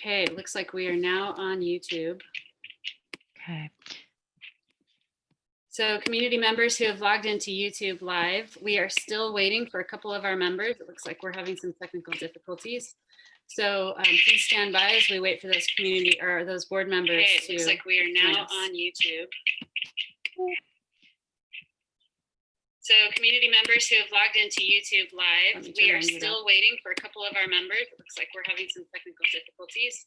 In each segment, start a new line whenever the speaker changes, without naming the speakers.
Okay, it looks like we are now on YouTube.
Okay.
So community members who have logged into YouTube Live, we are still waiting for a couple of our members. It looks like we're having some technical difficulties. So please stand by as we wait for those community or those board members. Okay, it looks like we are now on YouTube. So community members who have logged into YouTube Live, we are still waiting for a couple of our members. It looks like we're having some technical difficulties.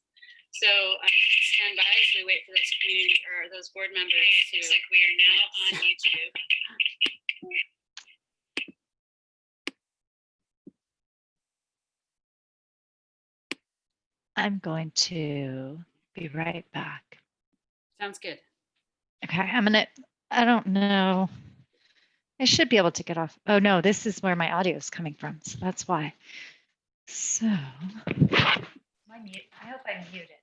So please stand by as we wait for those community or those board members. Okay, it looks like we are now on YouTube.
I'm going to be right back.
Sounds good.
Okay, I don't know. I should be able to get off. Oh no, this is where my audio is coming from. So that's why. So, I hope I'm muted.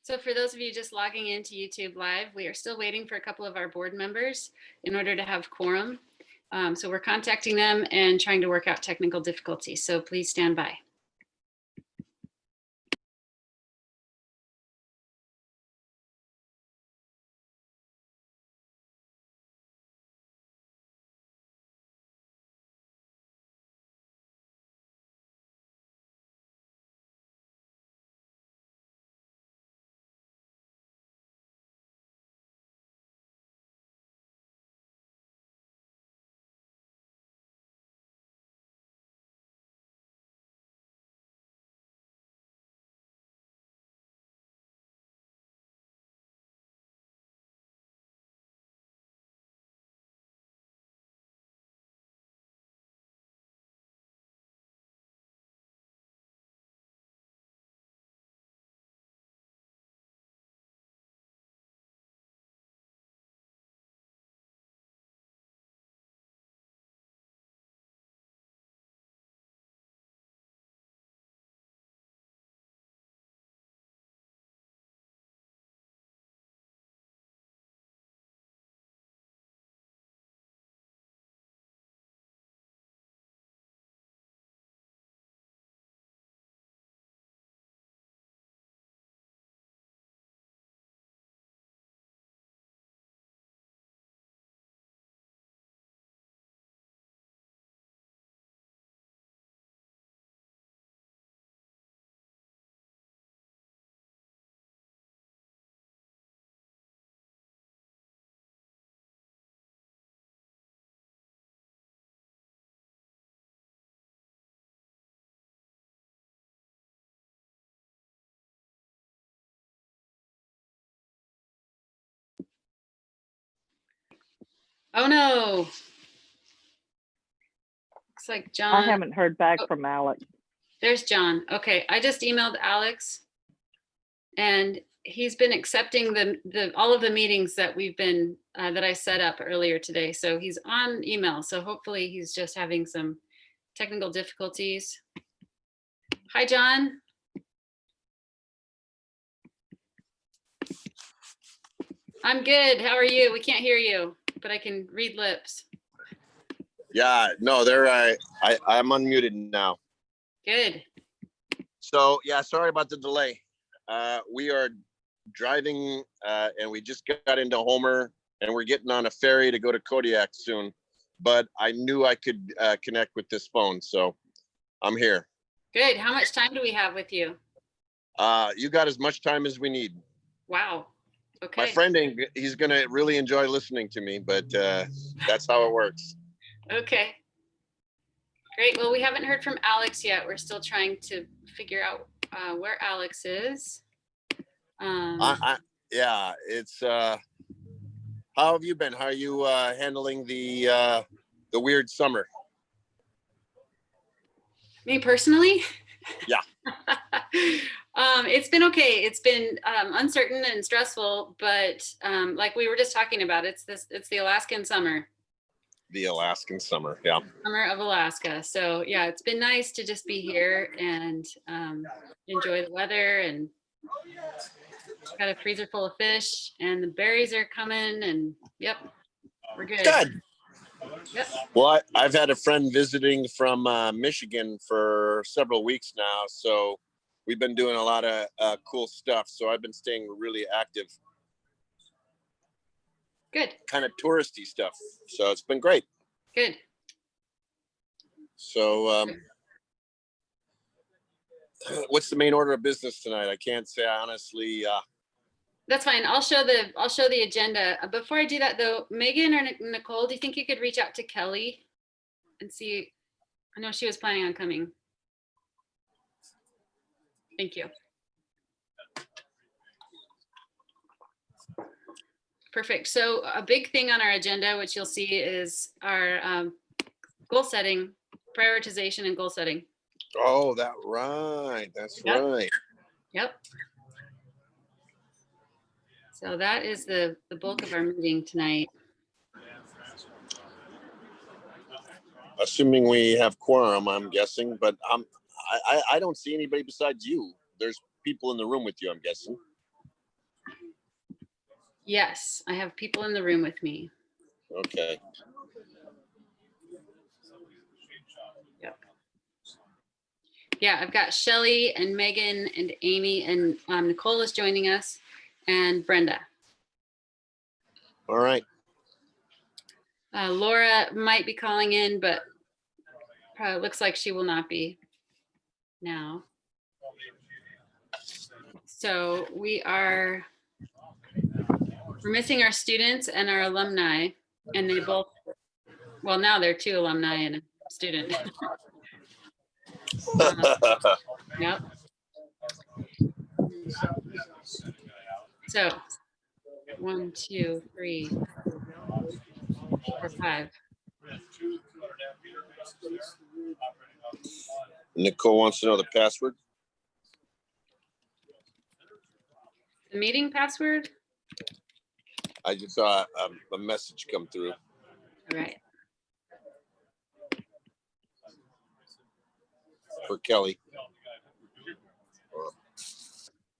So for those of you just logging into YouTube Live, we are still waiting for a couple of our board members in order to have quorum. So we're contacting them and trying to work out technical difficulties. So please stand by. Oh no. Looks like John.
I haven't heard back from Alex.
There's John. Okay, I just emailed Alex and he's been accepting all of the meetings that we've been that I set up earlier today. So he's on email. So hopefully he's just having some technical difficulties. Hi, John. I'm good. How are you? We can't hear you, but I can read lips.
Yeah, no, I'm unmuted now.
Good.
So yeah, sorry about the delay. We are driving, and we just got into Homer, and we're getting on a ferry to go to Kodiak soon. But I knew I could connect with this phone, so I'm here.
Good. How much time do we have with you?
You got as much time as we need.
Wow.
My
Okay.
friend, he's gonna really enjoy listening to me, but that's how it works.
Okay. Great. Well, we haven't heard from Alex yet. We're still trying to figure out where Alex is.
Yeah, it's how have you been? How are you handling the weird summer?
Me personally?
Yeah.
It's been okay. It's been uncertain and stressful, but like we were just talking about, it's the Alaskan summer.
The Alaskan summer, yeah.
Summer of Alaska. So yeah, it's been nice to just be here and enjoy the weather, and got a freezer full of fish and the berries are coming, and yep, we're good.
Good.
Yep.
Well, I've had a friend visiting from Michigan for several weeks now, so we've been doing a lot of cool stuff. So I've been staying really active,
Good.
kind of touristy stuff. So it's been great.
Good.
So what's the main order of business tonight? I can't say honestly.
That's fine. I'll show the agenda. Before I do that though, Megan or Nicole, do you think you could reach out to Kelly and see? I know she was planning on coming. Thank you. Perfect. So a big thing on our agenda, which you'll see, is our goal setting, prioritization and goal setting.
Oh, that's right.
Yep.
Right.
Yep. So that is the bulk of our meeting tonight.
Assuming we have quorum, I'm guessing, but I don't see anybody besides you. There's people in the room with you, I'm guessing.
Yes, I have people in the room with me.
Okay.
Yep. Yeah, I've got Shelly and Megan and Amy, and Nicole is joining us, and Brenda.
All right.
Laura might be calling in, but looks like she will not be now. So we're missing our students and our alumni, and they both, well, now they're 2 alumni and a student. Yep. So 1, 2, 3, 4, 5.
Nicole wants to know the password.
The meeting password?
I just saw a message come through.
All right.
For Kelly.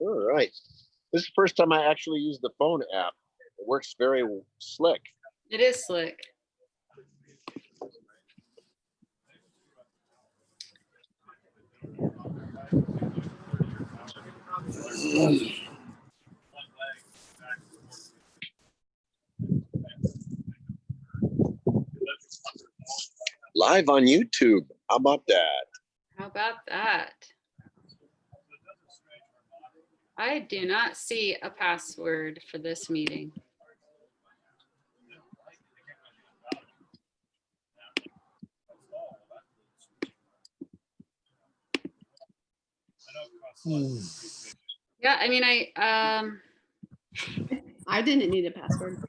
All right. This is the first time I actually use the phone app. It works very slick.
It is slick.
Live on YouTube. How about that?
How about that? I do not see a password for this meeting. Yeah, I mean,
I didn't need a password.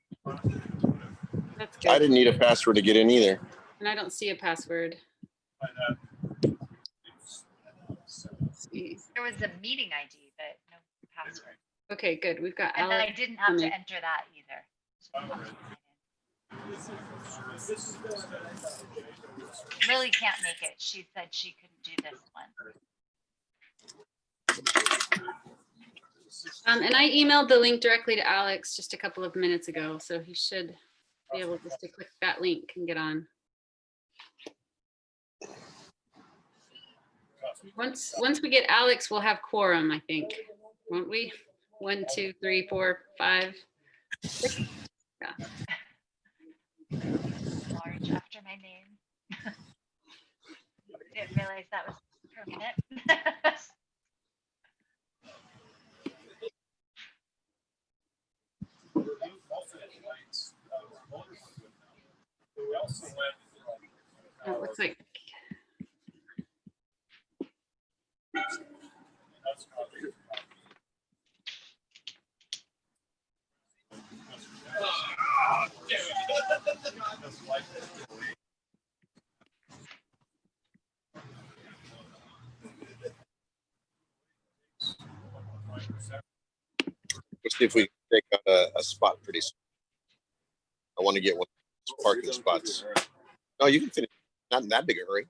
that's good.
I didn't need a password to get in either.
And I don't see a password. Let's see.
There was a meeting ID, but no password.
Okay, good. We've got
And
Alex.
I didn't have to
coming.
enter that either. Lily can't make it. She said she couldn't do this one.
And I emailed the link directly to Alex just a couple of minutes ago, so he should be able just to click that link and get on. Once we get Alex, we'll have quorum, I think, won't we? 1, 2, 3, 4, 5.
Large after my name. Didn't realize that was permanent.
Oh, it looks like
Let's see if we can take out a spot pretty soon. I want to get one of those parking spots. No, you can finish. Not in that big a hurry.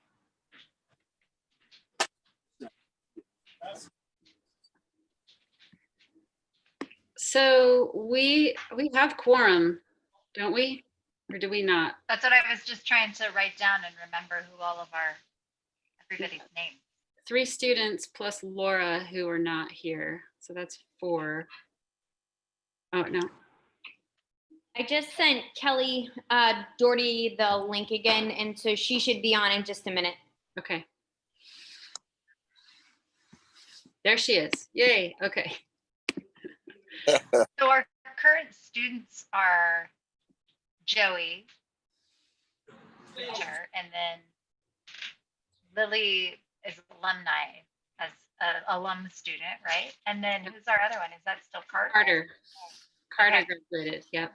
so. We have quorum, don't we? Or do we not?
That's what I was just trying to write down and remember who all of everybody's names.
3 students plus Laura who are not here. So that's 4. Oh, no.
I just sent Kelly Doherty the link again, and so she should be on in just a minute.
Okay. There she is. Yay. Okay.
So our current students are Joey, Winter, and then Lily is alumni as an alum student, right? And then who's our other one? Is that still Carter?
Carter. Carter
Okay.
graduated. Yep.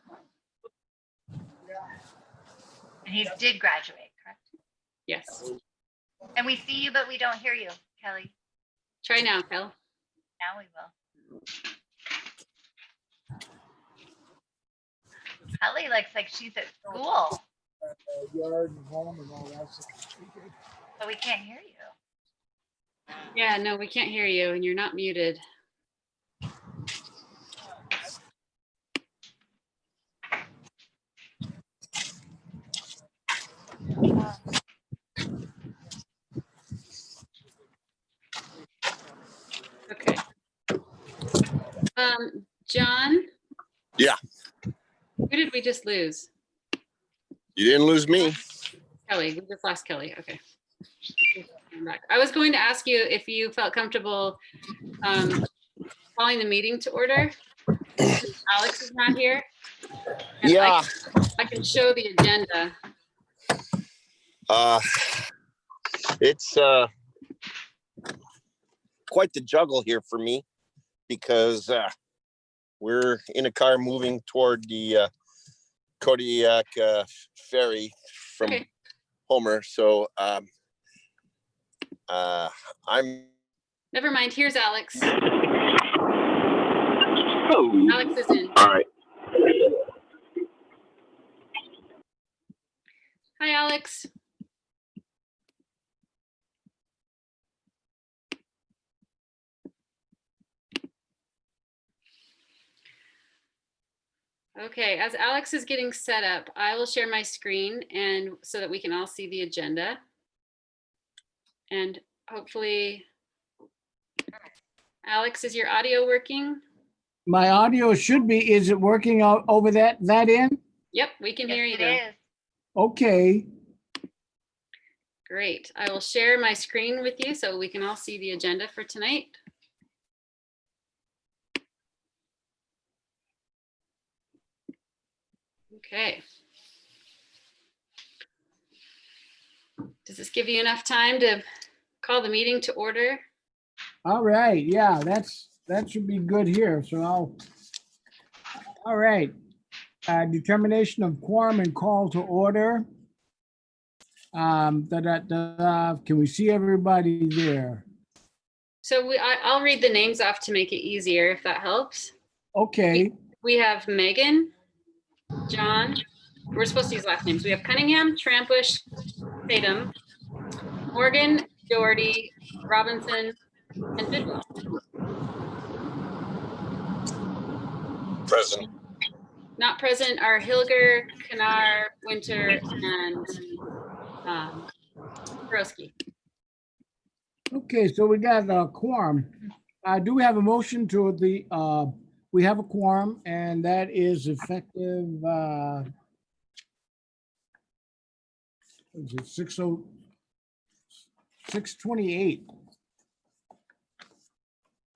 And he did graduate, correct?
Yes.
And we see you, but we don't hear you, Kelly.
Try now, Kel.
Now we will. Kelly looks like she's at school,
Yard and home and all that stuff.
but we can't hear you.
Yeah, no, we can't hear you and you're not muted. Okay. John?
Yeah.
Who did we just lose?
You didn't lose me.
Kelly. We just lost Kelly. Okay. I'm back. I was going to ask you if you felt comfortable calling the meeting to order. Alex is not here. And
Yeah.
I can show the agenda.
It's quite the juggle here for me because we're in a car moving toward the Kodiak ferry from
Okay.
Homer. So I'm
Never mind. Here's Alex.
oh.
Alex is in.
All right.
Hi, Alex. Okay, as Alex is getting set up, I will share my screen and so that we can all see the agenda. And hopefully, Alex, is your audio working?
My audio should be, is it working out over that end?
Yep, we can hear
Yes,
you.
it is.
Okay.
Great. I will share my screen with you so we can all see the agenda for tonight. Okay. Does this give you enough time to call the meeting to order?
All right. Yeah, that should be good here. So all right. Determination of quorum and call to order. Can we see everybody there?
So I'll read the names off to make it easier, if that helps.
Okay.
We have Megan, John. We're supposed to use last names. We have Cunningham, Trampush, Tatum, Morgan, Doherty, Robinson, and Bidwell.
Present.
Not present are Hilger, Kanar, Winter, and Broski.
Okay, so we got a quorum. Do we have a motion to the we have a quorum, and that is effective, what is it 6:28.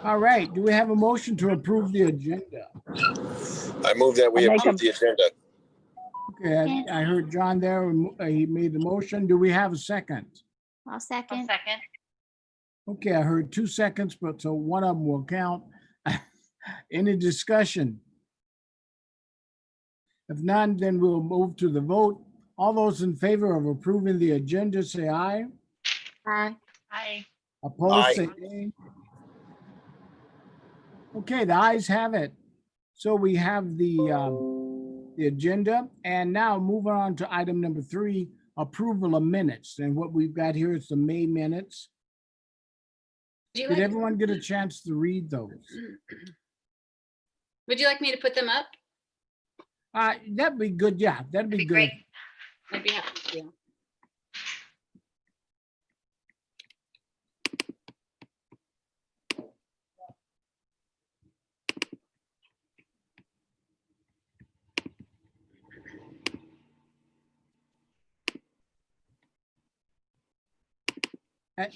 All right, do we have a motion to approve the agenda?
I move that we
I'll make
approve
a-
the agenda.
Okay, I heard John there, he made the motion. Do we have a second?
I'll second.
Second.
Okay, I heard 2 seconds, but so one of them will count. Any discussion? If none, then we'll move to the vote. All those in favor of approving the agenda, say aye.
Aye.
Aye.
Opposed,
Aye.
say nay. Okay, the ayes have it. So we have the agenda, and now moving on to item number 3, approval of minutes. And what we've got here is the May minutes.
Do you
Did
like,
everyone get a chance to read those?
would you like me to put them up?
That'd be good. Yeah, that'd be
Be
good.
great.
I'd be happy to.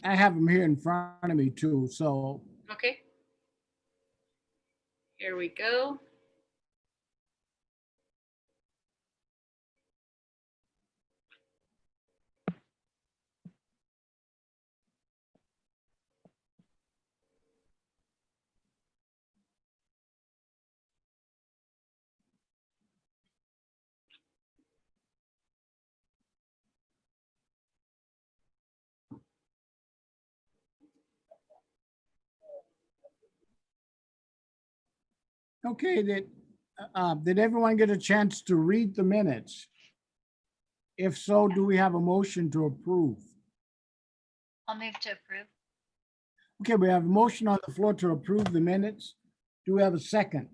I have them here in front of me too, so
Okay. Here we go.
okay, did everyone get a chance to read the minutes? If so, do we have a motion to approve?
I'll move to approve.
Okay, we have a motion on the floor to approve the minutes. Do we have a second?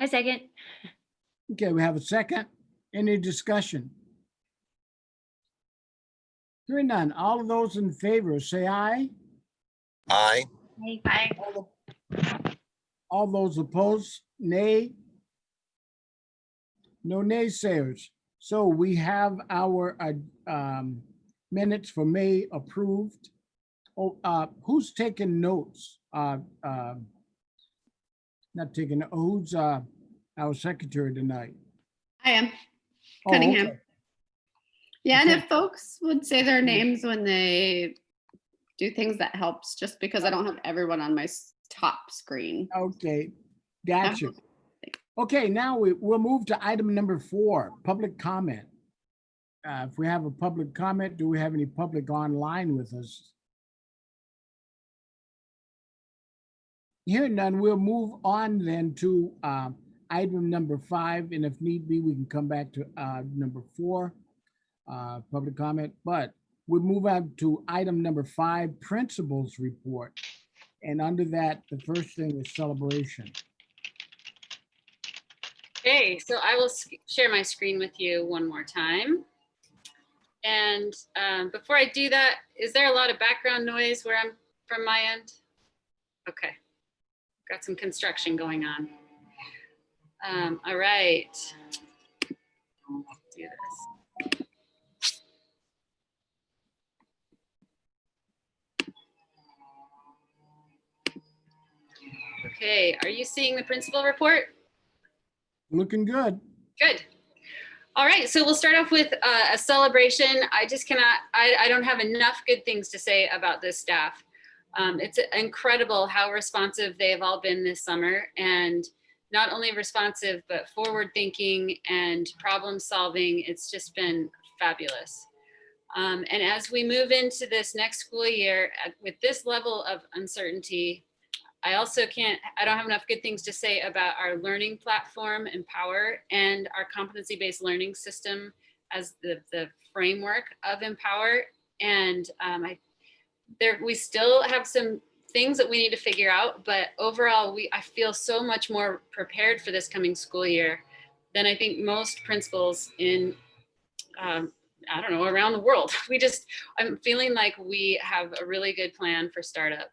A second.
Okay, we have a second. Any discussion? Hearing none. All of those in favor, say aye.
Aye.
Aye.
All those opposed, nay. No naysayers. So we have our minutes for May approved. Oh, who's taking notes? Not taking, who's our secretary tonight?
I am
Oh,
Cunningham.
okay.
Yeah, and
Okay.
if folks would say their names when they do things, that helps, just because I don't have everyone on my top screen.
Okay, gotcha. Okay, now we'll move to item number 4, public comment. If we have a public comment, do we have any public online with us? Hearing none, we'll move on then to item number 5, and if need be, we can come back to number 4, public comment. But we'll move on to item number 5, principals report. And under that, the first thing is celebration.
Okay, so I will share my screen with you one more time. And before I do that, is there a lot of background noise where I'm from my end? Okay, got some construction going on. All right. Let's do this. Okay, are you seeing the principal report?
Looking good.
Good. All right, so we'll start off with a celebration. I just cannot, I don't have enough good things to say about this staff. It's incredible how responsive they've all been this summer, and not only responsive, but forward thinking and problem solving. It's just been fabulous. And as we move into this next school year with this level of uncertainty, I don't have enough good things to say about our learning platform, Empower, and our competency-based learning system as the framework of Empower. And we still have some things that we need to figure out, but overall, I feel so much more prepared for this coming school year than I think most principals in, I don't know, around the world. I'm feeling like we have a really good plan for startup.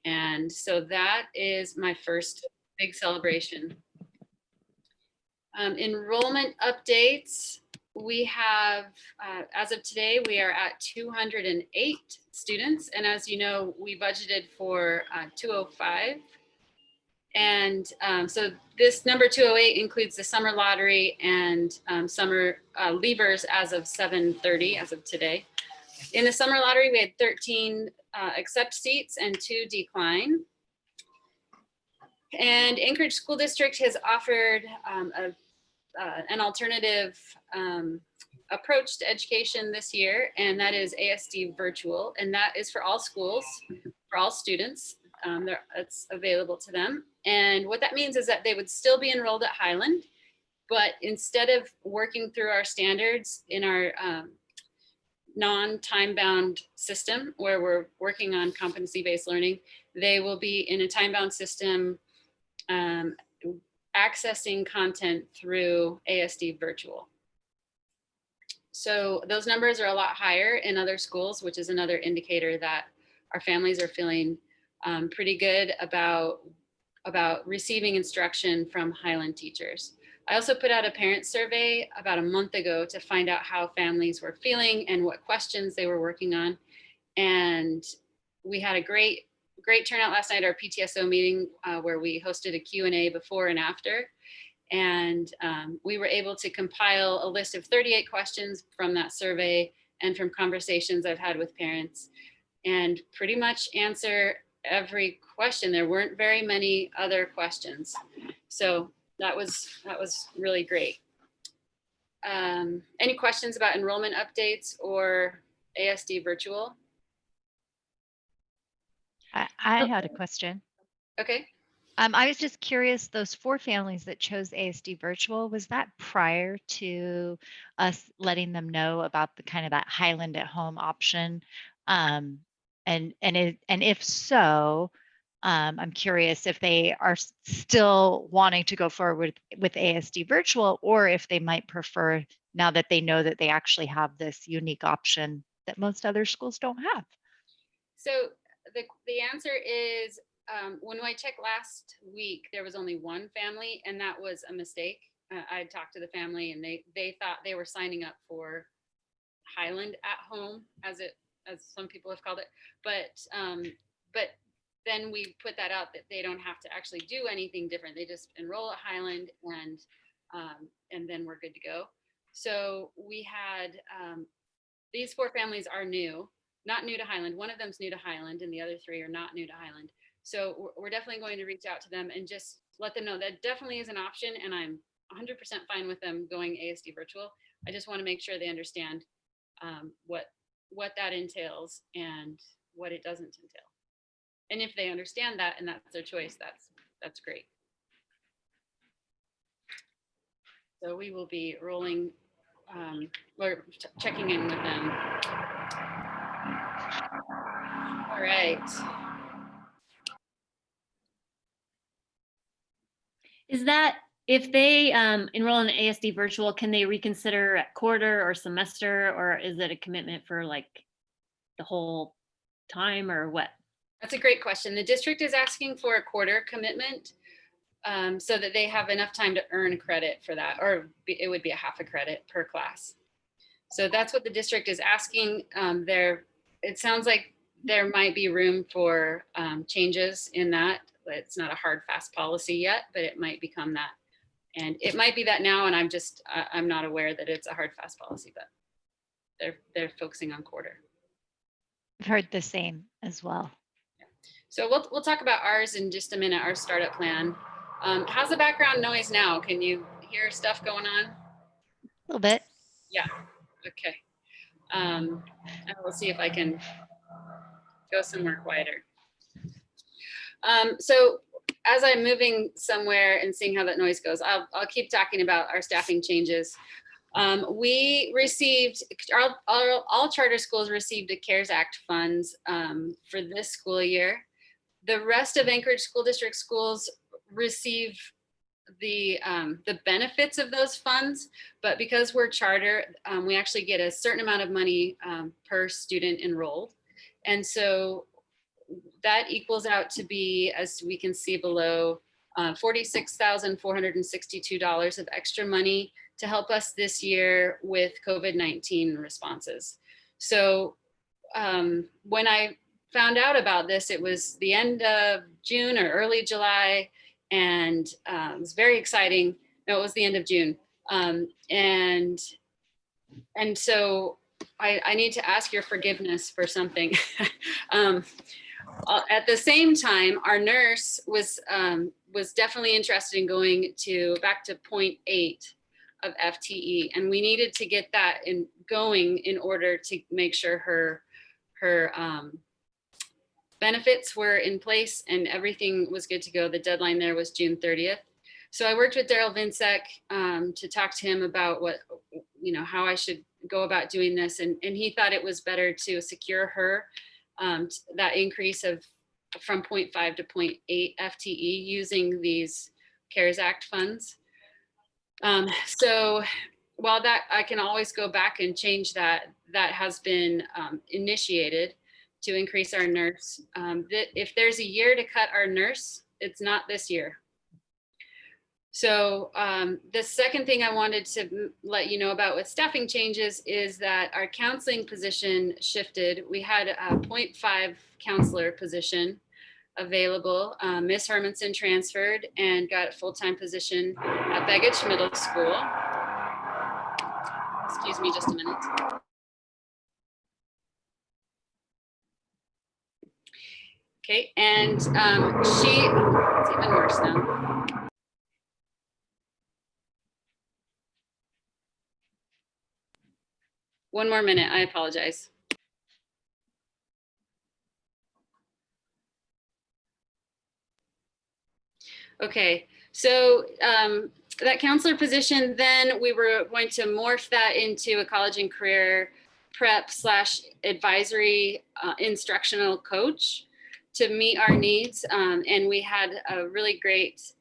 And so that is my first big celebration. Enrollment updates. We have, as of today, we are at 208 students. And as you know, we budgeted for 205. And so this number 208 includes the summer lottery and summer leavers as of 7:30 as of today. In the summer lottery, we had 13 accept seats and 2 decline. And Anchorage School District has offered an alternative approach to education this year, and that is ASD virtual, and that is for all schools, for all students. It's available to them. And what that means is that they would still be enrolled at Highland, but instead of working through our standards in our non-time-bound system where we're working on competency-based learning, they will be in a time-bound system accessing content through ASD virtual. So those numbers are a lot higher in other schools, which is another indicator that our families are feeling pretty good about receiving instruction from Highland teachers. I also put out a parent survey about a month ago to find out how families were feeling and what questions they were working on. And we had a great turnout last night at our PTSO meeting where we hosted a Q&A before and after. And we were able to compile a list of 38 questions from that survey and from conversations I've had with parents, and pretty much answer every question. There weren't very many other questions. So that was really great. Any questions about enrollment updates or ASD virtual?
I had a question.
Okay.
I was just curious, those 4 families that chose ASD virtual, was that prior to us letting them know about the kind of that Highland at home option? And if so, I'm curious if they are still wanting to go forward with ASD virtual, or if they might prefer, now that they know that they actually have this unique option that most other schools don't have.
So the answer is, when I checked last week, there was only 1 family, and that was a mistake. I had talked to the family, and they thought they were signing up for Highland at home, as some people have called it. But then we put that out that they don't have to actually do anything different. They just enroll at Highland, and then we're good to go. So we had these 4 families are not new to Highland. One of them's new to Highland, and the other 3 are not new to Highland. So we're definitely going to reach out to them and just let them know that definitely is an option, and I'm 100% fine with them going ASD virtual. I just want to make sure they understand what that entails and what it doesn't entail. And if they understand that and that's their choice, that's great. So we will be rolling, or checking in with them. All right.
Is that if they enroll in ASD virtual, can they reconsider at quarter or semester, or is it a commitment for like the whole time, or what?
That's a great question. The district is asking for a quarter commitment so that they have enough time to earn credit for that, or it would be a half a credit per class. So that's what the district is asking. It sounds like there might be room for changes in that. It's not a hard, fast policy yet, but it might become that. And it might be that now, and I'm not aware that it's a hard, fast policy, but they're focusing on quarter.
I've heard the same as well.
So we'll talk about ours in just a minute, our startup plan. How's the background noise now? Can you hear stuff going on?
A little bit.
Yeah, okay. And we'll see if I can go somewhere quieter. So as I'm moving somewhere and seeing how that noise goes, I'll keep talking about our staffing changes. We received, all charter schools received the CARES Act funds for this school year. The rest of Anchorage School District schools receive the benefits of those funds, but because we're charter, we actually get a certain amount of money per student enrolled. And so that equals out to be, as we can see below, $46,462 of extra money to help us this year with COVID-19 responses. So when I found out about this, it was the end of June or early July, and it was very exciting. No, it was the end of June. And so I need to ask your forgiveness for something. At the same time, our nurse was definitely interested in going back to 0.8 of FTE, and we needed to get that going in order to make sure her benefits were in place and everything was good to go. The deadline there was June 30th. So I worked with Daryl Vinsek to talk to him about how I should go about doing this. And he thought it was better to secure her that increase from 0.5 to 0.8 FTE using these CARES Act funds. So while that I can always go back and change that has been initiated to increase our nurse. If there's a year to cut our nurse, it's not this year. So the second thing I wanted to let you know about with staffing changes is that our counseling position shifted. We had a 0.5 counselor position available. Miss Hermanson transferred and got a full-time position at Begich Middle School. Excuse me just a minute. Okay, and it's even worse now. One more minute, I apologize. Okay, so that counselor position, then we were going to morph that into a college and career prep / advisory instructional coach to meet our needs. And we had a really great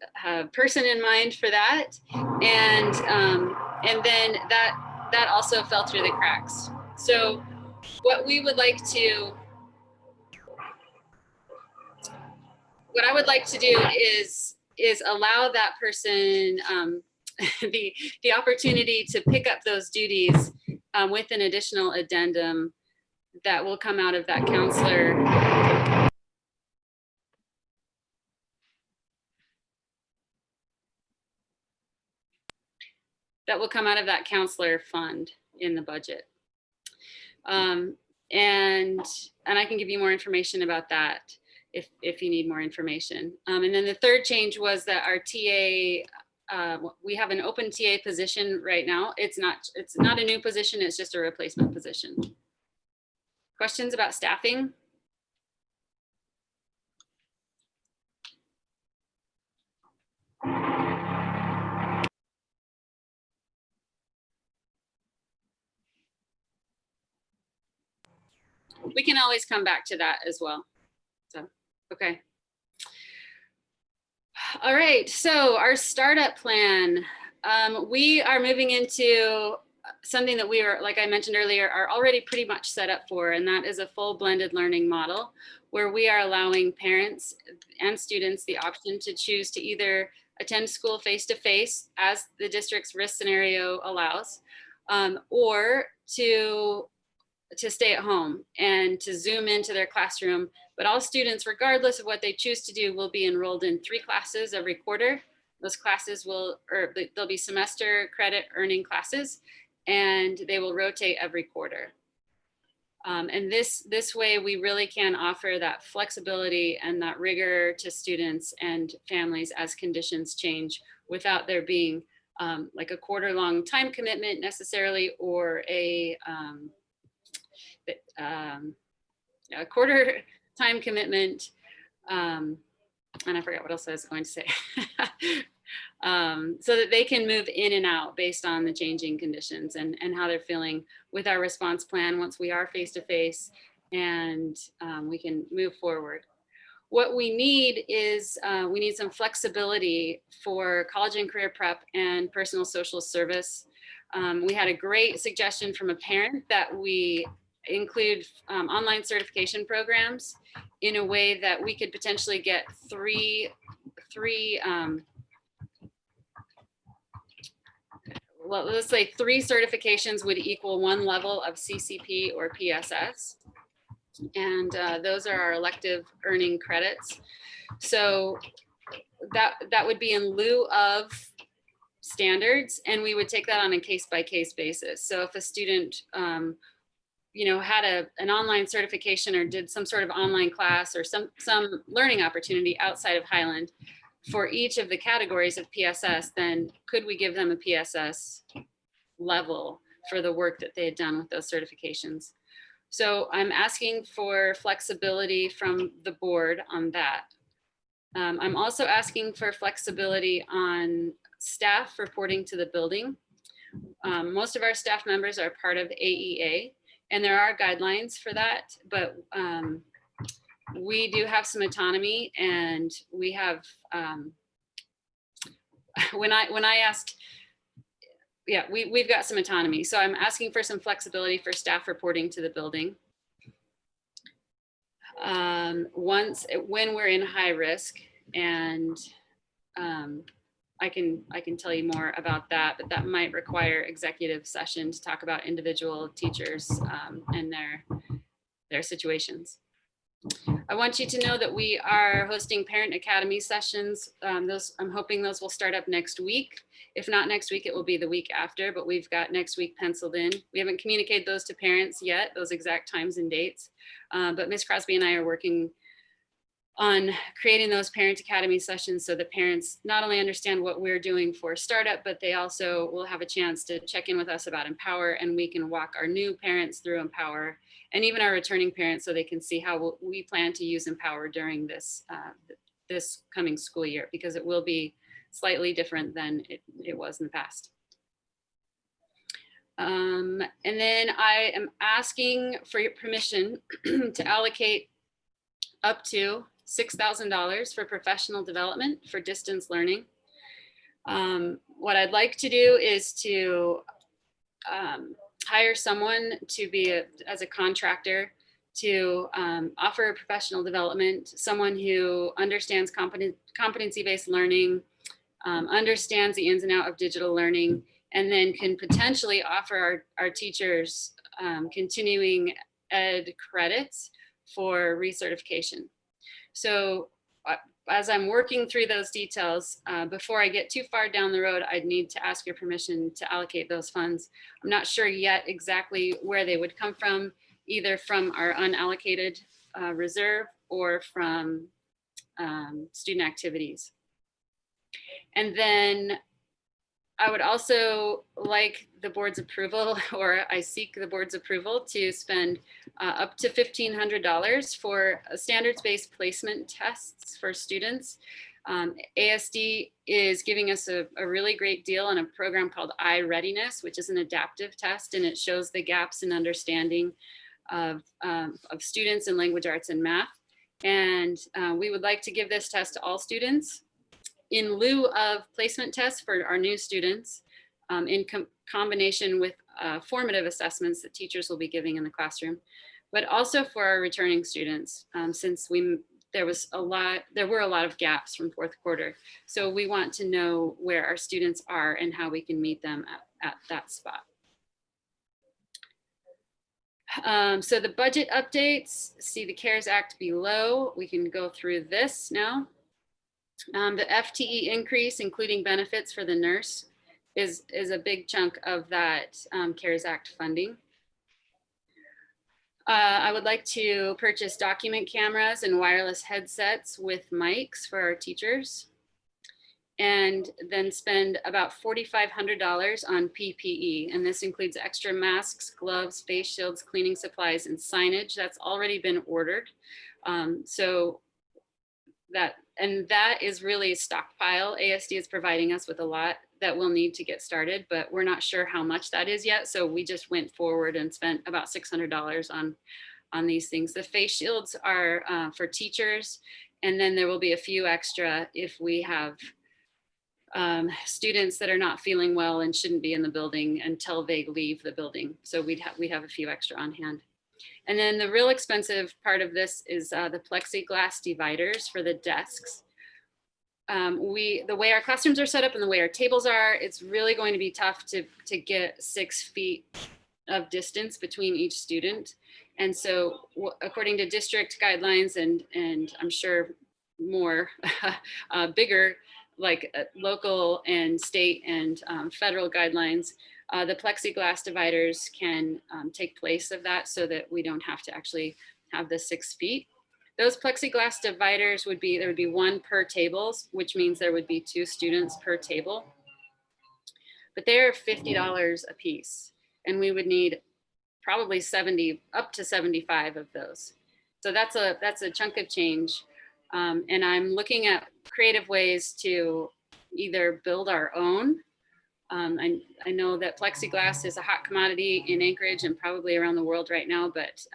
person in mind for that. And then that also fell through the cracks. So what I would like to do is allow that person the opportunity to pick up those duties with an additional addendum that will come out of that counselor. That will come out of that counselor fund in the budget. And I can give you more information about that if you need more information. And then the third change was that our TA, we have an open TA position right now. It's not a new position, it's just a replacement position. Questions about staffing? We can always come back to that as well. So, okay. All right, so our startup plan. We are moving into something that we are, like I mentioned earlier, are already pretty much set up for, and that is a full blended learning model where we are allowing parents and students the option to choose to either attend school face-to-face as the district's risk scenario allows, or to stay at home and to Zoom into their classroom. But all students, regardless of what they choose to do, will be enrolled in 3 classes every quarter. Those classes they'll be semester credit earning classes, and they will rotate every quarter. And this way, we really can offer that flexibility and that rigor to students and families as conditions change without there being like a quarter-long time commitment necessarily, or a quarter time commitment, and I forgot what else I was going to say, so that they can move in and out based on the changing conditions and how they're feeling with our response plan once we are face-to-face, and we can move forward. What we need is we need some flexibility for college and career prep and personal social service. We had a great suggestion from a parent that we include online certification programs in a way that we could potentially get three well, let's say 3 certifications would equal 1 level of CCP or PSS. And those are our elective earning credits. So that would be in lieu of standards, and we would take that on a case-by-case basis. So if a student had an online certification or did some sort of online class or some learning opportunity outside of Highland, for each of the categories of PSS, then could we give them a PSS level for the work that they had done with those certifications? So I'm asking for flexibility from the board on that. I'm also asking for flexibility on staff reporting to the building. Most of our staff members are part of AEA, and there are guidelines for that, but we do have some autonomy, and we have, when I asked, yeah, we've got some autonomy. So I'm asking for some flexibility for staff reporting to the building. When we're in high risk, and I can tell you more about that, but that might require executive session to talk about individual teachers and their situations. I want you to know that we are hosting Parent Academy sessions. I'm hoping those will start up next week. If not next week, it will be the week after, but we've got next week penciled in. We haven't communicated those to parents yet, those exact times and dates, but Ms. Crosby and I are working on creating those Parent Academy sessions so that parents not only understand what we're doing for startup, but they also will have a chance to check in with us about Empower, and we can walk our new parents through Empower, and even our returning parents, so they can see how we plan to use Empower during this this coming school year, because it will be slightly different than it was in the past. And then I am asking for your permission to allocate up to $6,000 for professional development for distance learning. What I'd like to do is to hire someone to be as a contractor to offer professional development, someone who understands competency-based learning, understands the ins and outs of digital learning, and then can potentially offer our teachers continuing ed credits for recertification. So as I'm working through those details, before I get too far down the road, I'd need to ask your permission to allocate those funds. I'm not sure yet exactly where they would come from, either from our unallocated reserve or from student activities. And then I would also like the board's approval, or I seek the board's approval to spend up to $1,500 for standards-based placement tests for students. ASD is giving us a really great deal on a program called iReadiness, which is an adaptive test, and it shows the gaps in understanding of students in language arts and math. And we would like to give this test to all students in lieu of placement tests for our new students, in combination with formative assessments that teachers will be giving in the classroom, but also for our returning students, since there were a lot of gaps from fourth quarter. So we want to know where our students are and how we can meet them at that spot. So the budget updates, see the CARES Act below. We can go through this now. The FTE increase, including benefits for the nurse, is a big chunk of that CARES Act funding. I would like to purchase document cameras and wireless headsets with mics for our teachers, and then spend about $4,500 on PPE. And this includes extra masks, gloves, face shields, cleaning supplies, and signage that's already been ordered. So that is really a stockpile. ASD is providing us with a lot that we'll need to get started, but we're not sure how much that is yet. So we just went forward and spent about $600 on these things. The face shields are for teachers, and then there will be a few extra if we have students that are not feeling well and shouldn't be in the building until they leave the building. So we have a few extra on hand. And then the real expensive part of this is the plexiglass dividers for the desks. The way our classrooms are set up and the way our tables are, it's really going to be tough to get 6 feet of distance between each student. And so according to district guidelines and I'm sure more bigger, like local and state and federal guidelines, the plexiglass dividers can take place of that so that we don't have to actually have the 6 feet. Those plexiglass dividers there would be 1 per tables, which means there would be 2 students per table. But they're $50 a piece, and we would need probably 70 up to 75 of those. So that's a chunk of change. And I'm looking at creative ways to either build our own. I know that plexiglass is a hot commodity in Anchorage and probably around the world right now, but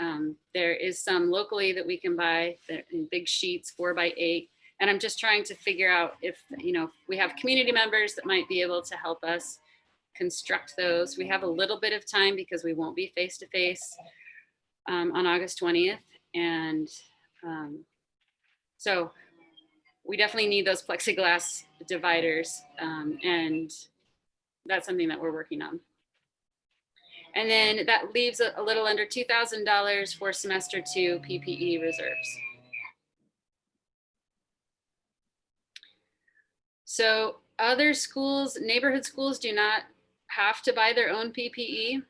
there is some locally that we can buy in big sheets, 4x8. And I'm just trying to figure out if, we have community members that might be able to help us construct those. We have a little bit of time because we won't be face-to-face on August 20th. And so we definitely need those plexiglass dividers, and that's something that we're working on. And then that leaves a little under $2,000 for semester 2 PPE reserves. So other schools, neighborhood schools, do not have to buy their own PPE,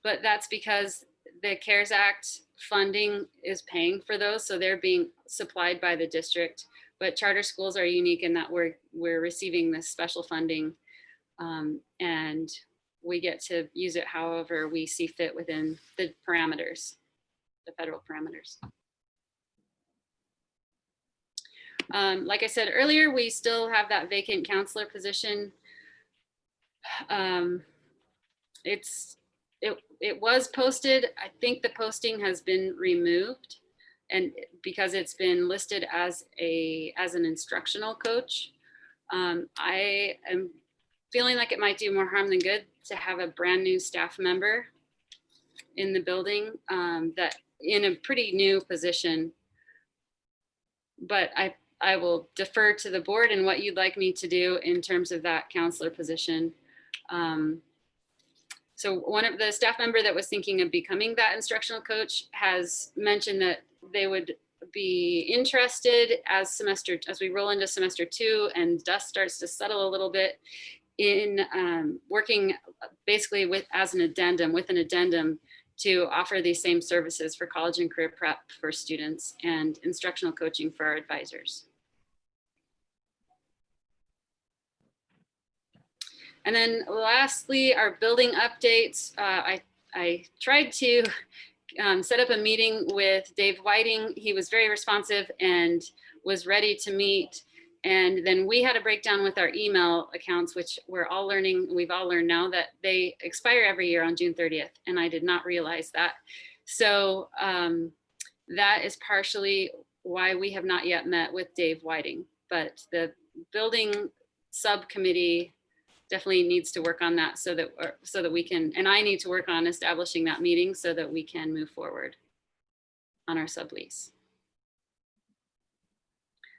but that's because the CARES Act funding is paying for those. So they're being supplied by the district, but charter schools are unique in that we're receiving this special funding, and we get to use it however we see fit within the parameters, the federal parameters. Like I said earlier, we still have that vacant counselor position. It was posted. I think the posting has been removed, and because it's been listed as an instructional coach. I am feeling like it might do more harm than good to have a brand new staff member in the building, that in a pretty new position. But I will defer to the board and what you'd like me to do in terms of that counselor position. So one of the staff member that was thinking of becoming that instructional coach has mentioned that they would be interested as we roll into semester 2 and dust starts to settle a little bit, in working basically with an addendum to offer these same services for college and career prep for students and instructional coaching for our advisors. And then lastly, our building updates. I tried to set up a meeting with Dave Whiting. He was very responsive and was ready to meet. And then we had a breakdown with our email accounts, which we've all learned now that they expire every year on June 30th. And I did not realize that. So that is partially why we have not yet met with Dave Whiting, but the building subcommittee definitely needs to work on that so that we can, and I need to work on establishing that meeting so that we can move forward on our sublease.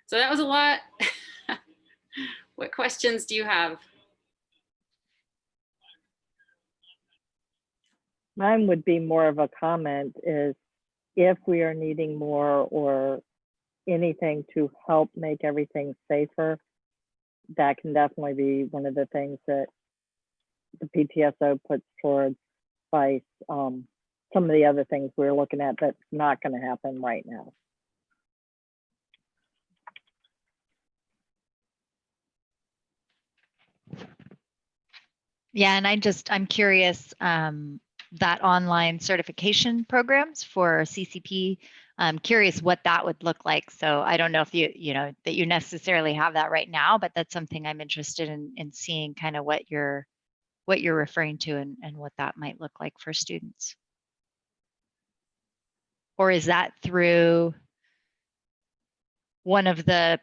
So that was a lot. What questions do you have?
Mine would be more of a comment, is if we are needing more or anything to help make everything safer, that can definitely be one of the things that the PTSO puts towards by some of the other things we're looking at that's not going to happen right now.
Yeah, and I'm curious, that online certification programs for CCP, I'm curious what that would look like. So I don't know if that you necessarily have that right now, but that's something I'm interested in seeing, kind of what you're referring to and what that might look like for students. Or is that through one of the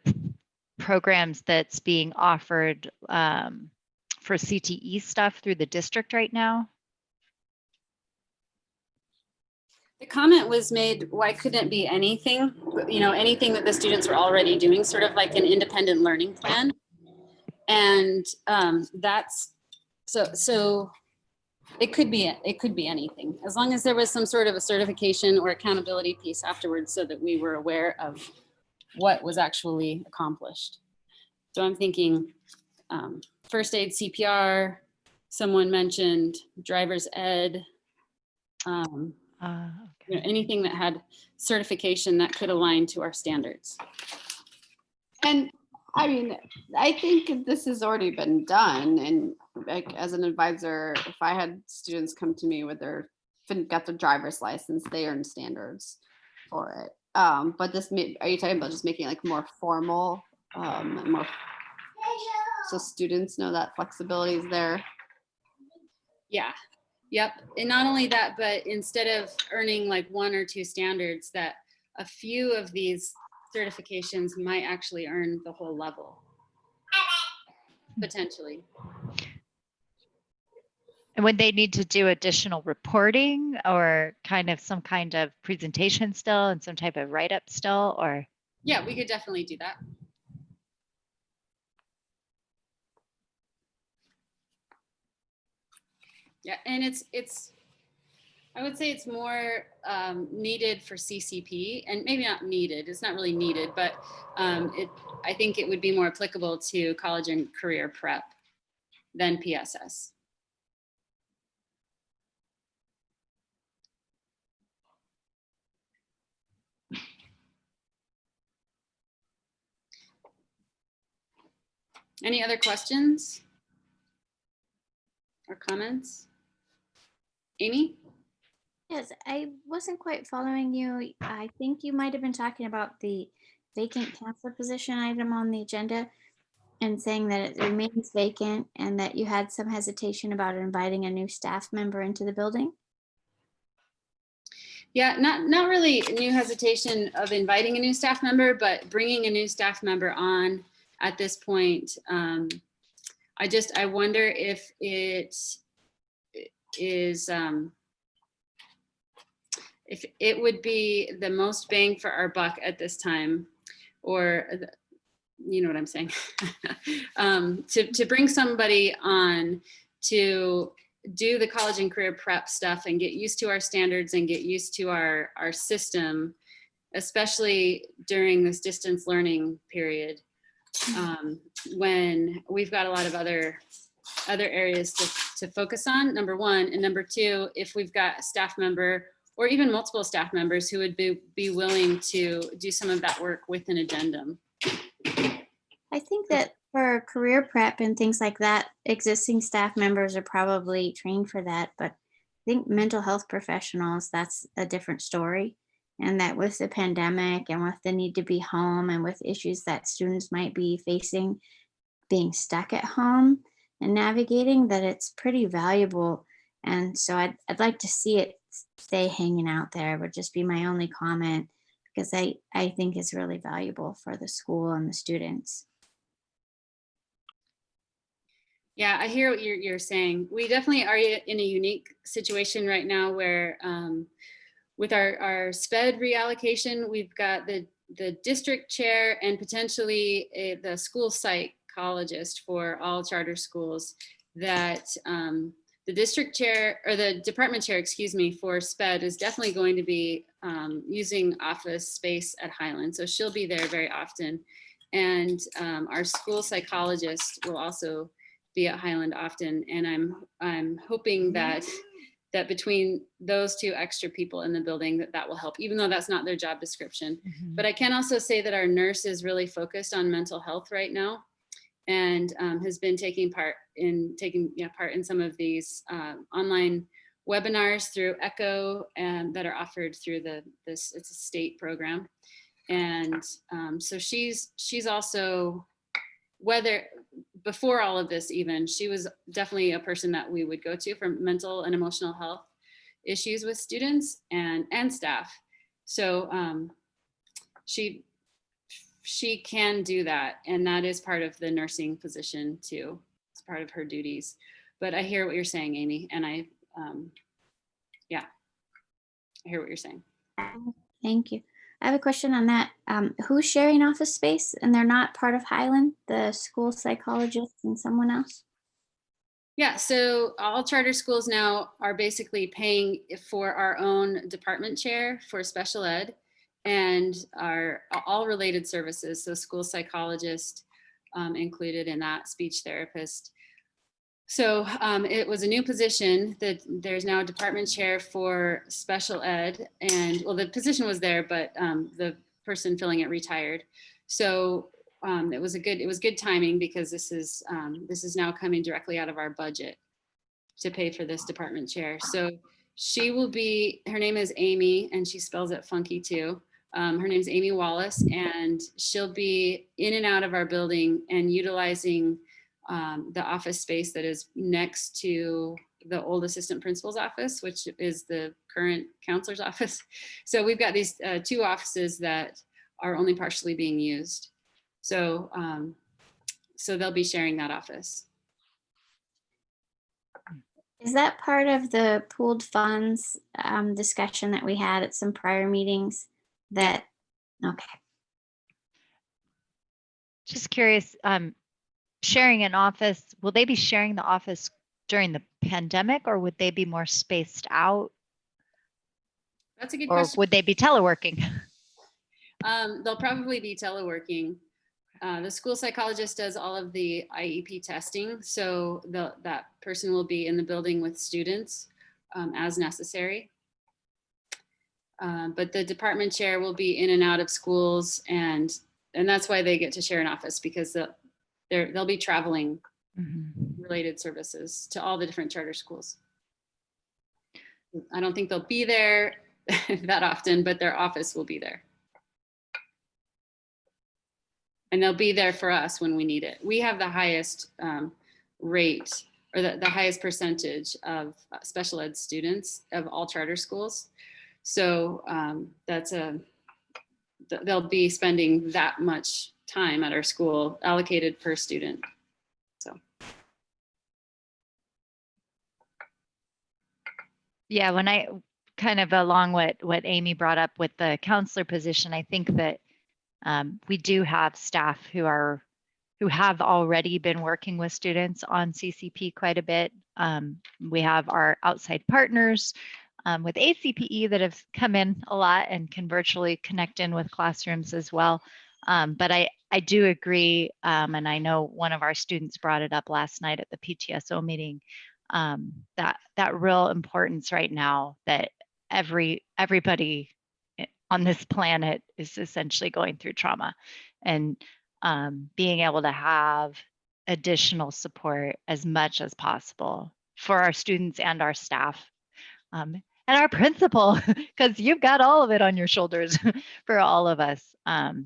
programs that's being offered for CTE stuff through the district right now?
The comment was made, why couldn't it be anything, anything that the students were already doing, sort of like an independent learning plan. And that's, so it could be anything, as long as there was some sort of a certification or accountability piece afterwards so that we were aware of what was actually accomplished. So I'm thinking first aid, CPR, someone mentioned driver's ed,
Okay.
anything that had certification that could align to our standards.
And I mean, I think this has already been done. And like as an advisor, if I had students come to me with got their driver's license, they earn standards for it. But are you talking about just making it like more formal, more so students know that flexibility is there?
Yeah. Yep. And not only that, but instead of earning like 1 or 2 standards, that a few of these certifications might actually earn the whole level, potentially.
And would they need to do additional reporting or some kind of presentation still and some type of write-up still, or?
Yeah, we could definitely do that. Yeah, and I would say it's more needed for CCP, and maybe not needed. It's not really needed, but I think it would be more applicable to college and career prep than PSS. Any other questions or comments? Amy?
Yes, I wasn't quite following you. I think you might have been talking about the vacant counselor position item on the agenda and saying that it remains vacant and that you had some hesitation about inviting a new staff member into the building.
Yeah, not really new hesitation of inviting a new staff member, but bringing a new staff member on at this point. I wonder if it is, if it would be the most bang for our buck at this time, or you know what I'm saying, to bring somebody on to do the college and career prep stuff and get used to our standards and get used to our system, especially during this distance learning period, when we've got a lot of other areas to focus on, number one. And number two, if we've got a staff member or even multiple staff members who would be willing to do some of that work with an addendum.
I think that for career prep and things like that, existing staff members are probably trained for that. But I think mental health professionals, that's a different story. And that with the pandemic and with the need to be home and with issues that students might be facing, being stuck at home and navigating, that it's pretty valuable. And so I'd like to see it stay hanging out there, would just be my only comment, because I think it's really valuable for the school and the students.
Yeah, I hear what you're saying. We definitely are in a unique situation right now where with our SPED reallocation, we've got the district chair and potentially the school psychologist for all charter schools, that the district chair or the department chair, excuse me, for SPED is definitely going to be using office space at Highland. So she'll be there very often. And our school psychologist will also be at Highland often. And I'm hoping that between those 2 extra people in the building, that will help, even though that's not their job description.
Mm-hmm.
But I can also say that our nurse is really focused on mental health right now, and has been taking part in some of these online webinars through ECHO and that are offered through it's a state program. And so she's also, whether before all of this, even she was definitely a person that we would go to for mental and emotional health issues with students and staff. So she can do that, and that is part of the nursing position too. It's part of her duties. But I hear what you're saying, Amy, and I hear what you're saying.
Thank you. I have a question on that. Who's sharing office space and they're not part of Highland, the school psychologist and someone else?
Yeah, so all charter schools now are basically paying for our own department chair for special ed and our all related services. So school psychologist included in that, speech therapist. So it was a new position that there's now a department chair for special ed, and well, the position was there, but the person filling it retired. So it was good timing because this is now coming directly out of our budget to pay for this department chair. So she will be, her name is Amy, and she spells it funky too. Her name is Amy Wallace, and she'll be in and out of our building and utilizing the office space that is next to the old assistant principal's office, which is the current counselor's office. So we've got these two offices that are only partially being used. So, so they'll be sharing that office.
Is that part of the pooled funds discussion that we had at some prior meetings? That, okay.
Just curious, sharing an office, will they be sharing the office during the pandemic, or would they be more spaced out?
That's a good
Or
question.
would they be teleworking?
They'll probably be teleworking. The school psychologist does all of the IEP testing, so that person will be in the building with students as necessary. But the department chair will be in and out of schools, and that's why they get to share an office, because they'll be traveling related services to all the different charter schools. I don't think they'll be there that often, but their office will be there. And they'll be there for us when we need it. We have the highest rate, or the highest percentage of special ed students of all charter schools. So they'll be spending that much time at our school allocated per student. So.
Yeah, when I kind of along what Amy brought up with the counselor position, I think that we do have staff who have already been working with students on CCP quite a bit. We have our outside partners with ACPE that have come in a lot and can virtually connect in with classrooms as well. But I do agree, and I know one of our students brought it up last night at the PTSO meeting, that real importance right now that everybody on this planet is essentially going through trauma, and being able to have additional support as much as possible for our students and our staff and our principal, because you've got all of it on your shoulders for all of us.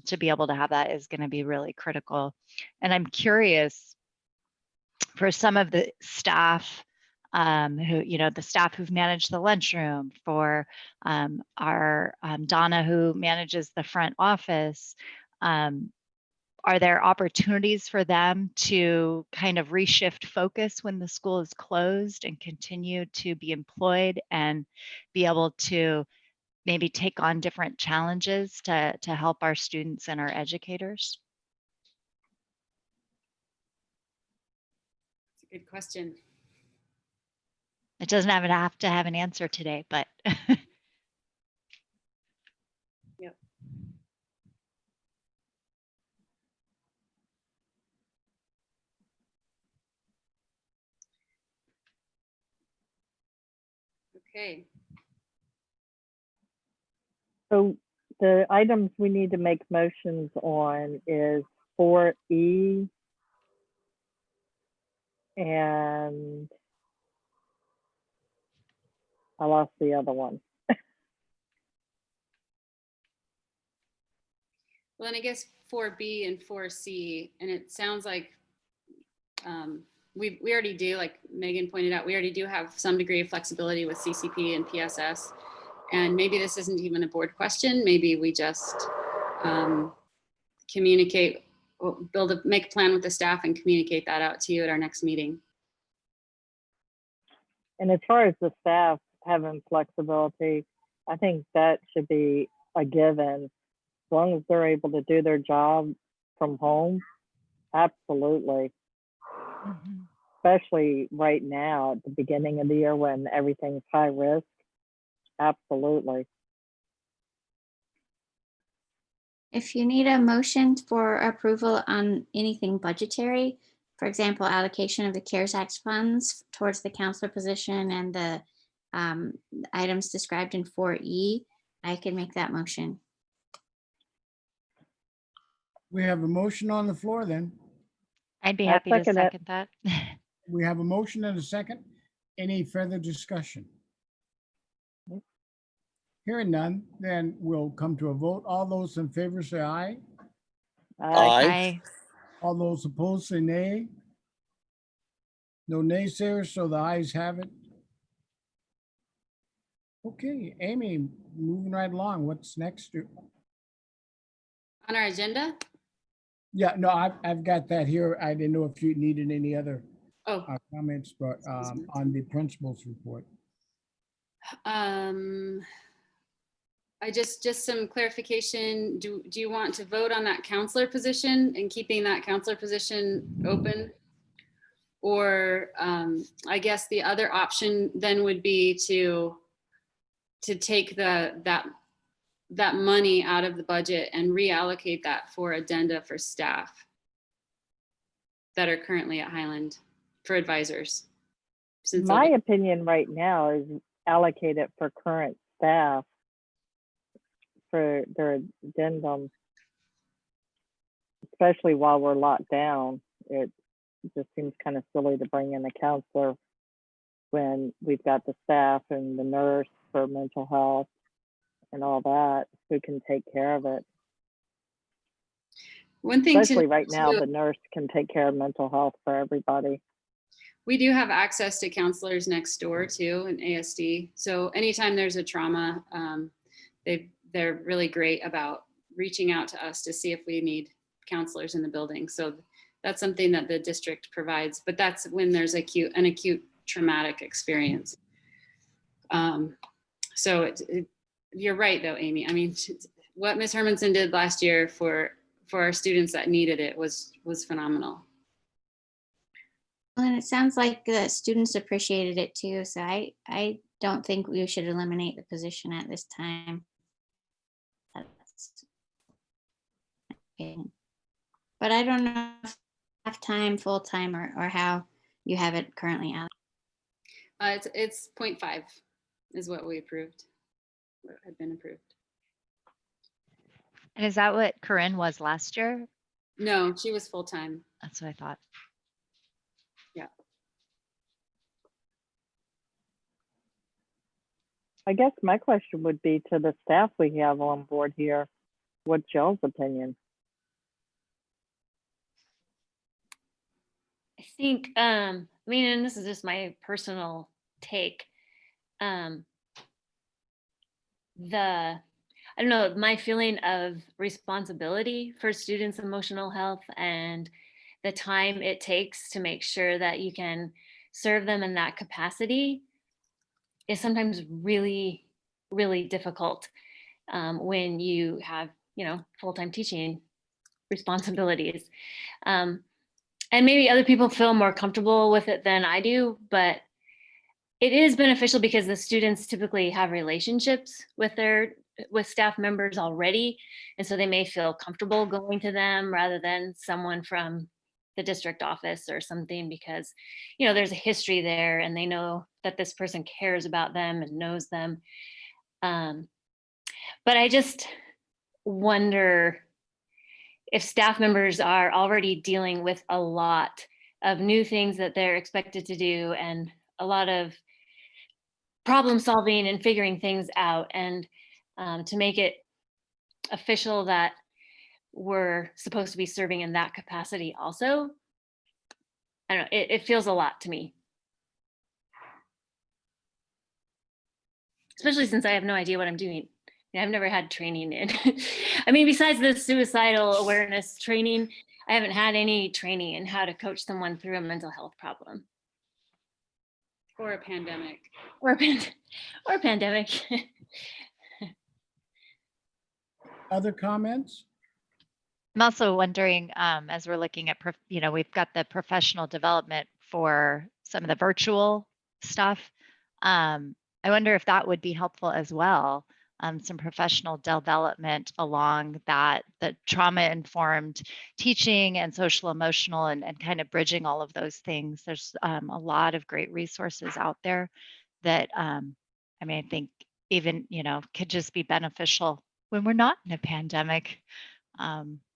To be able to have that is going to be really critical. And I'm curious for some of the staff the staff who've managed the lunchroom, for our Donna who manages the front office, are there opportunities for them to kind of reshift focus when the school is closed and continue to be employed and be able to maybe take on different challenges to help our students and our educators?
That's a good question.
It doesn't have to have an answer today, but
Yep. Okay.
So the items we need to make motions on is 4E and I lost the other one.
Well, then I guess 4B and 4C, and it sounds like we already do, like Megan pointed out, we already do have some degree of flexibility with CCP and PSS. And maybe this isn't even a board question. Maybe we just communicate, make a plan with the staff and communicate that out to you at our next meeting.
And as far as the staff having flexibility, I think that should be a given. As long as they're able to do their job from home, absolutely.
Mhm.
Especially right now at the beginning of the year when everything's high risk. Absolutely.
If you need a motion for approval on anything budgetary, for example, allocation of the CARES Act funds towards the counselor position and the items described in 4E, I can make that motion.
We have a motion on the floor then.
I'd be
I'll
happy to
second it.
second that.
We have a motion and a second. Any further discussion? Hearing none, then we'll come to a vote. All those in favor say aye.
I,
All those opposed say nay. No naysayers, so the ayes have it. Okay, Amy, moving right along. What's next?
On our agenda?
Yeah, no, I've got that here. I didn't know if you needed any other
Oh,
comments, but on the principal's report.
I just some clarification. Do you want to vote on that counselor position and keeping that counselor position open? Or I guess the other option then would be to take that money out of the budget and reallocate that for addenda for staff that are currently at Highland for advisors. Since
My opinion right now is allocate it for current staff for their addendum, especially while we're locked down. It just seems kind of silly to bring in a counselor when we've got the staff and the nurse for mental health and all that who can take care of it.
one thing
Especially
to
right now,
too,
the nurse can take care of mental health for everybody.
we do have access to counselors next door too in ASD. So anytime there's a trauma, they're really great about reaching out to us to see if we need counselors in the building. So that's something that the district provides, but that's when there's an acute traumatic experience. So you're right though, Amy. I mean, what Ms. Hermanson did last year for our students that needed it was phenomenal.
Well, and it sounds like the students appreciated it too. So I don't think we should eliminate the position at this time. That's okay. But I don't know if half-time, full-time, or how you have it currently out.
It's 0.5 is what we approved, what had been approved.
and is that what Corinne was last year?
No, she was full-time.
That's what I thought.
I guess my question would be to the staff we have on board here. What's y'all's opinion?
I think, I mean, and this is just my personal take. I don't know, my feeling of responsibility for students' emotional health and the time it takes to make sure that you can serve them in that capacity is sometimes really, really difficult when you have, full-time teaching responsibilities. And maybe other people feel more comfortable with it than I do, but it is beneficial because the students typically have relationships with staff members already. And so they may feel comfortable going to them rather than someone from the district office or something, because, there's a history there and they know that this person cares about them and knows them. But I just wonder if staff members are already dealing with a lot of new things that they're expected to do and a lot of problem solving and figuring things out, and to make it official that we're supposed to be serving in that capacity also, I don't know, it feels a lot to me. Especially since I have no idea what I'm doing. I've never had training in, I mean, besides the suicidal awareness training, I haven't had any training in how to coach someone through a mental health problem.
Or a pandemic.
Or a pandemic.
other comments?
I'm also wondering, as we're looking at, we've got the professional development for some of the virtual stuff. I wonder if that would be helpful as well. Some professional development along that, the trauma-informed teaching and social emotional and kind of bridging all of those things. There's a lot of great resources out there that, I mean, I think even, could just be beneficial when we're not in a pandemic,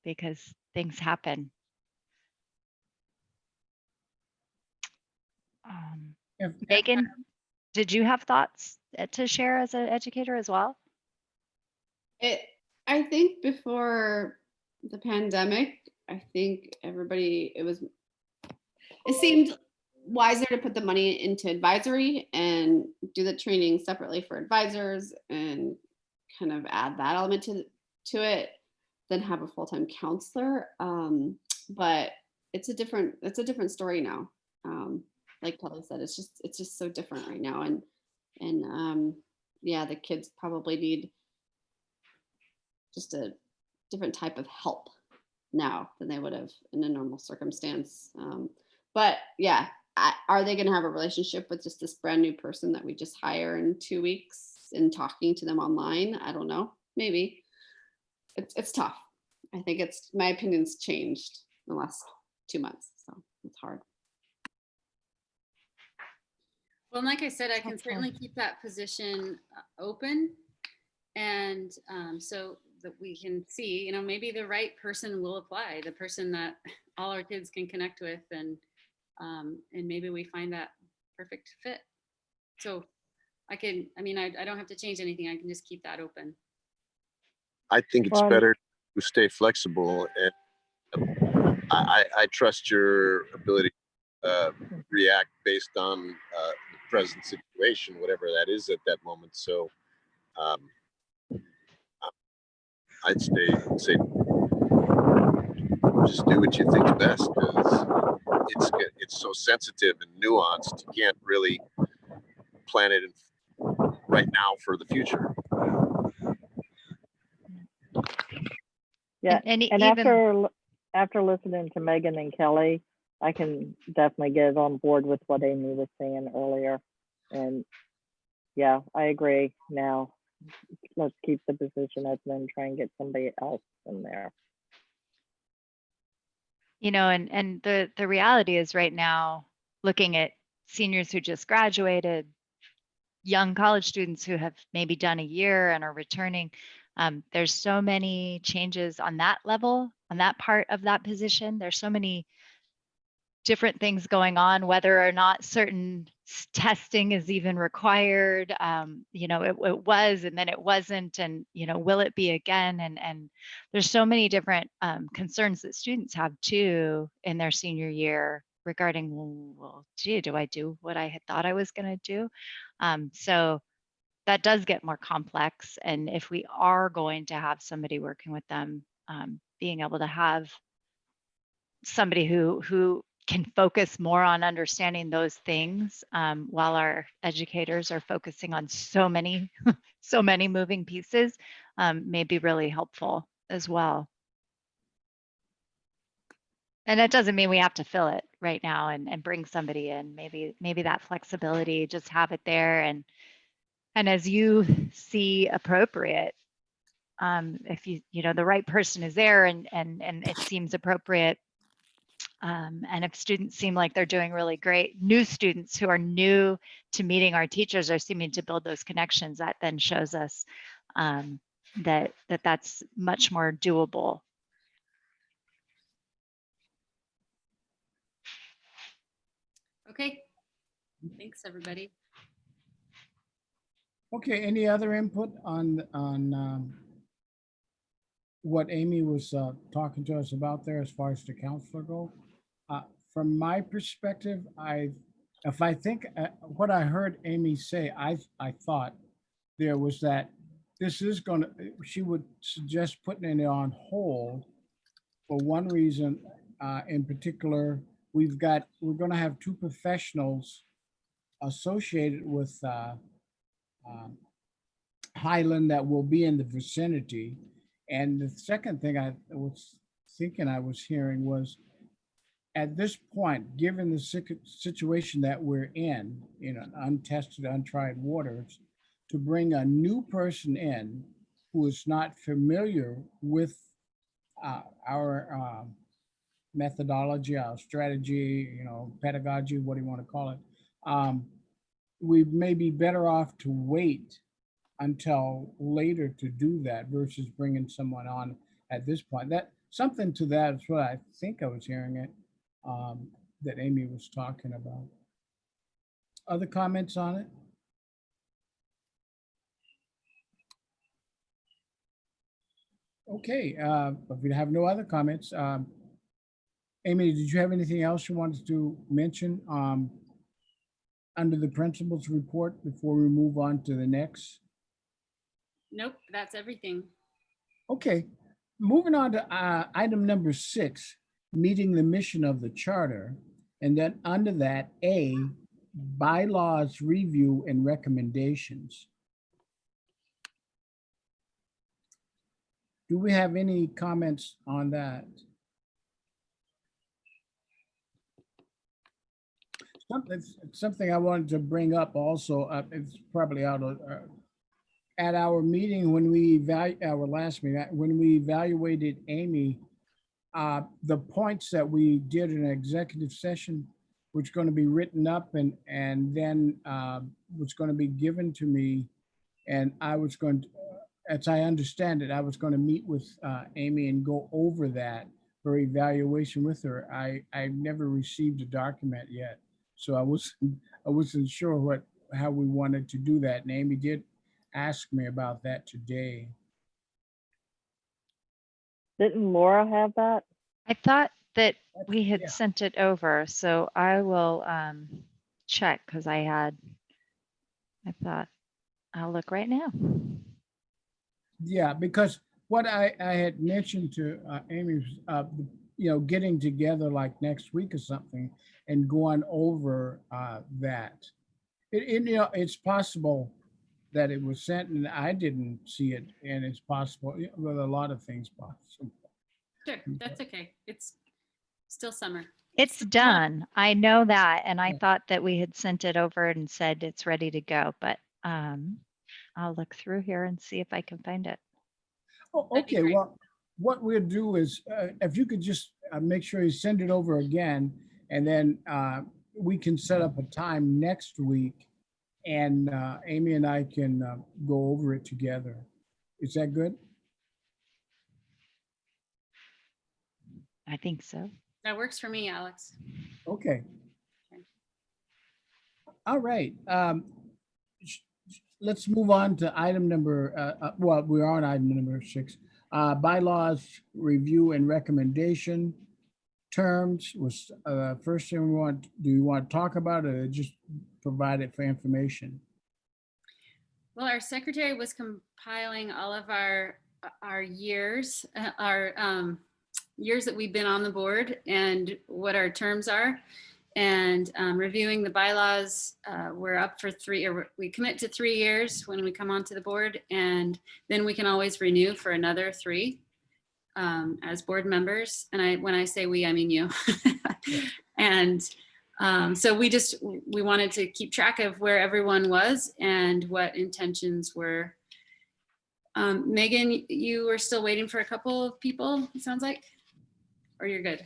because things happen.
If,
Megan, did you have thoughts to share as an educator as well?
I think before the pandemic, I think it seemed wiser to put the money into advisory and do the training separately for advisors and kind of add that element to it than have a full-time counselor. But it's a different story now. Like Kelly said, it's just so different right now. And yeah, the kids probably need just a different type of help now than they would have in a normal circumstance. But yeah, are they going to have a relationship with just this brand new person that we just hire in 2 weeks and talking to them online? I don't know. Maybe. It's tough. I think my opinion's changed in the last 2 months, so it's hard.
Well, like I said, I can
Okay.
certainly keep that position open. And so that we can see, maybe the right person will apply, the person that all our kids can connect with, and maybe we find that perfect fit. So I don't have to change anything. I can just keep that open.
I think it's
Well,
better to stay flexible, and I trust your ability to react based on the present situation, whatever that is at that moment. So I'd say just do what you think's best, because it's so sensitive and nuanced. You can't really plan it right now for the future.
yeah,
And
and
even
after listening to Megan and Kelly, I can definitely get on board with what Amy was saying earlier. And yeah, I agree now. Let's keep the position open and try and get somebody else in there.
and the reality is right now, looking at seniors who just graduated, young college students who have maybe done a year and are returning, there's so many changes on that level, on that part of that position. There's so many different things going on, whether or not certain testing is even required. It was, and then it wasn't, and will it be again? And there's so many different concerns that students have too in their senior year regarding, well, gee, do I do what I had thought I was going to do? So that does get more complex. And if we are going to have somebody working with them, being able to have somebody who can focus more on understanding those things, while our educators are focusing on so many so many moving pieces, may be really helpful as well. And that doesn't mean we have to fill it right now and bring somebody in. Maybe that flexibility, just have it there, and as you see appropriate. If the right person is there and it seems appropriate, and if students seem like they're doing really great, new students who are new to meeting our teachers are seeming to build those connections, that then shows us that's much more doable.
Okay. Thanks, everybody.
Okay, any other input on what Amy was talking to us about there as far as the counselor go? From my perspective, if I think what I heard Amy say, I thought there was that this is she would suggest putting it on hold for one reason in particular. We're going to have two professionals associated with Highland that will be in the vicinity. And the second thing I was thinking I was hearing was, at this point, given the situation that we're in untested, untried waters, to bring a new person in who is not familiar with our methodology, our strategy, pedagogy, what do you want to call it? We may be better off to wait until later to do that versus bringing someone on at this point. That something to that is what I think I was hearing it, that Amy was talking about. Other comments on it? Okay, if we have no other comments, Amy, did you have anything else you wanted to mention under the principal's report before we move on to the next?
Nope, that's everything.
Okay, moving on to item number 6, meeting the mission of the charter. And then under that, A, bylaws review and recommendations. Do we have any comments on that? Something I wanted to bring up also, it's probably out of, at our meeting when we our last meeting, when we evaluated Amy, the points that we did in an executive session, which going to be written up and then was going to be given to me, and I was going to, as I understand it, I was going to meet with Amy and go over that for evaluation with her. I never received a document yet, so I wasn't sure how we wanted to do that. And Amy did ask me about that today.
Didn't Laura have that?
I thought that we had
Yeah.
sent it over, so I will check because I thought I'll look right now.
Yeah, because what I had mentioned to Amy was, getting together like next week or something and going over that. It's possible that it was sent and I didn't see it, and it's possible with a lot of things possible.
Sure, that's okay. It's still summer.
It's done. I know that, and I thought that we had sent it over and said it's ready to go, but I'll look through here and see if I can find it.
Oh,
That'd be
okay,
great.
well, what we'll do is, if you could just make sure you send it over again, and then we can set up a time next week, and Amy and I can go over it together. Is that good?
I think so.
That works for me, Alex.
Okay.
Okay.
All right. Let's move on to item number, well, we're on item number 6. Bylaws review and recommendation. Terms was first thing do you want to talk about it or just provide it for information?
Well, our secretary was compiling all of our years, years that we've been on the board and what our terms are, and reviewing the bylaws. We're up for 3, or we commit to 3 years when we come onto the board, and then we can always renew for another 3 as board members. And when I say we, I mean you. And so we wanted to keep track of where everyone was and what intentions were. Megan, you were still waiting for a couple of people, it sounds like, or you're good?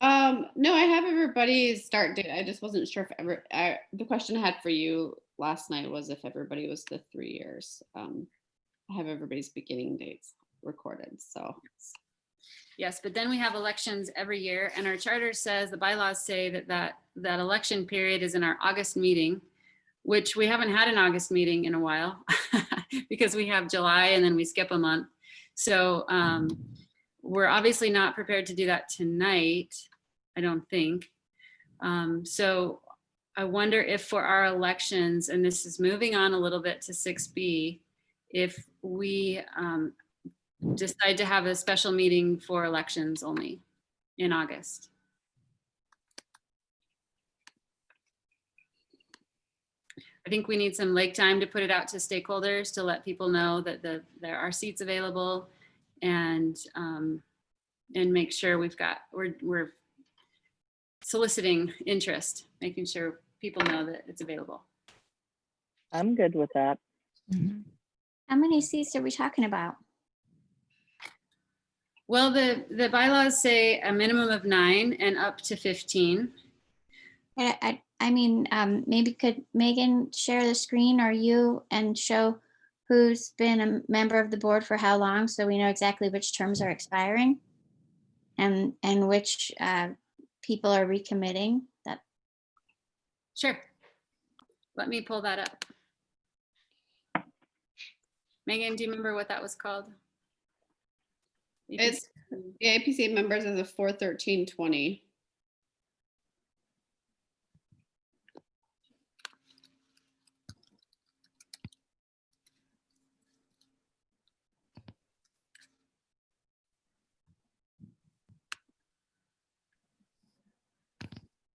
No, I have everybody's start date. I just wasn't sure if the question I had for you last night was if everybody was the 3 years. I have everybody's beginning dates recorded, so.
Yes, but then we have elections every year, and our charter says, the bylaws say that election period is in our August meeting, which we haven't had an August meeting in a while because we have July and then we skip a month. So we're obviously not prepared to do that tonight, I don't think. So I wonder if for our elections, and this is moving on a little bit to 6B, if we decide to have a special meeting for elections only in August. I think we need some lake time to put it out to stakeholders to let people know that there are seats available, and make sure we're soliciting interest, making sure people know that it's available.
I'm good with that.
How many seats are we talking about?
Well, the bylaws say a minimum of 9 and up to 15.
I mean, maybe could Megan share the screen or you and show who's been a member of the board for how long, so we know exactly which terms are expiring and which people are recommitting. That
Sure. Let me pull that up. Megan, do you remember what that was called?
It's the APC members is a 4/13/20.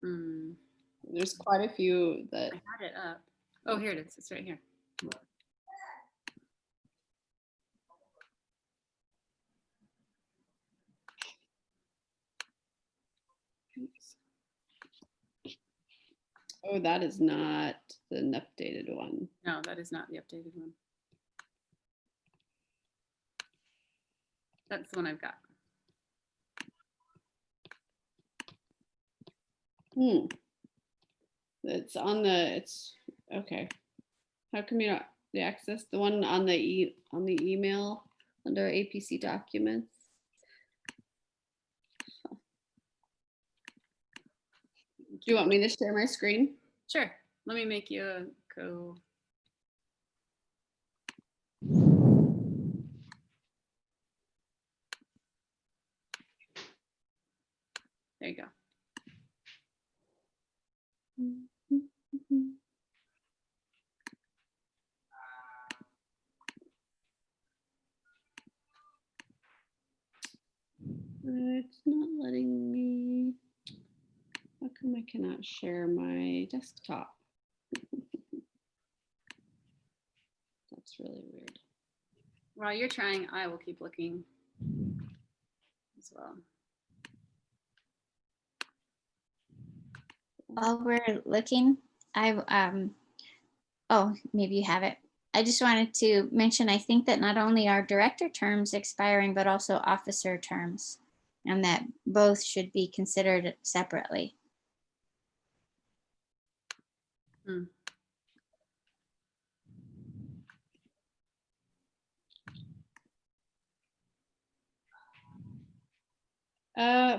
Hmm,
There's quite a few that
I had it up. Oh, here it is. It's right here.
oops. Oh, that is not an updated one.
No, that is not the updated one. That's the one I've got.
It's on the, it's, okay. How come you not the access, the one on the email under APC documents? Do you want me to share my screen?
Sure. Let me make you a co. There you go.
It's not letting me. How come I cannot share my desktop? That's really weird.
While you're trying, I will keep looking as well.
while we're looking, oh, maybe you have it. I just wanted to mention, I think that not only are director terms expiring, but also officer terms, and that both should be considered separately.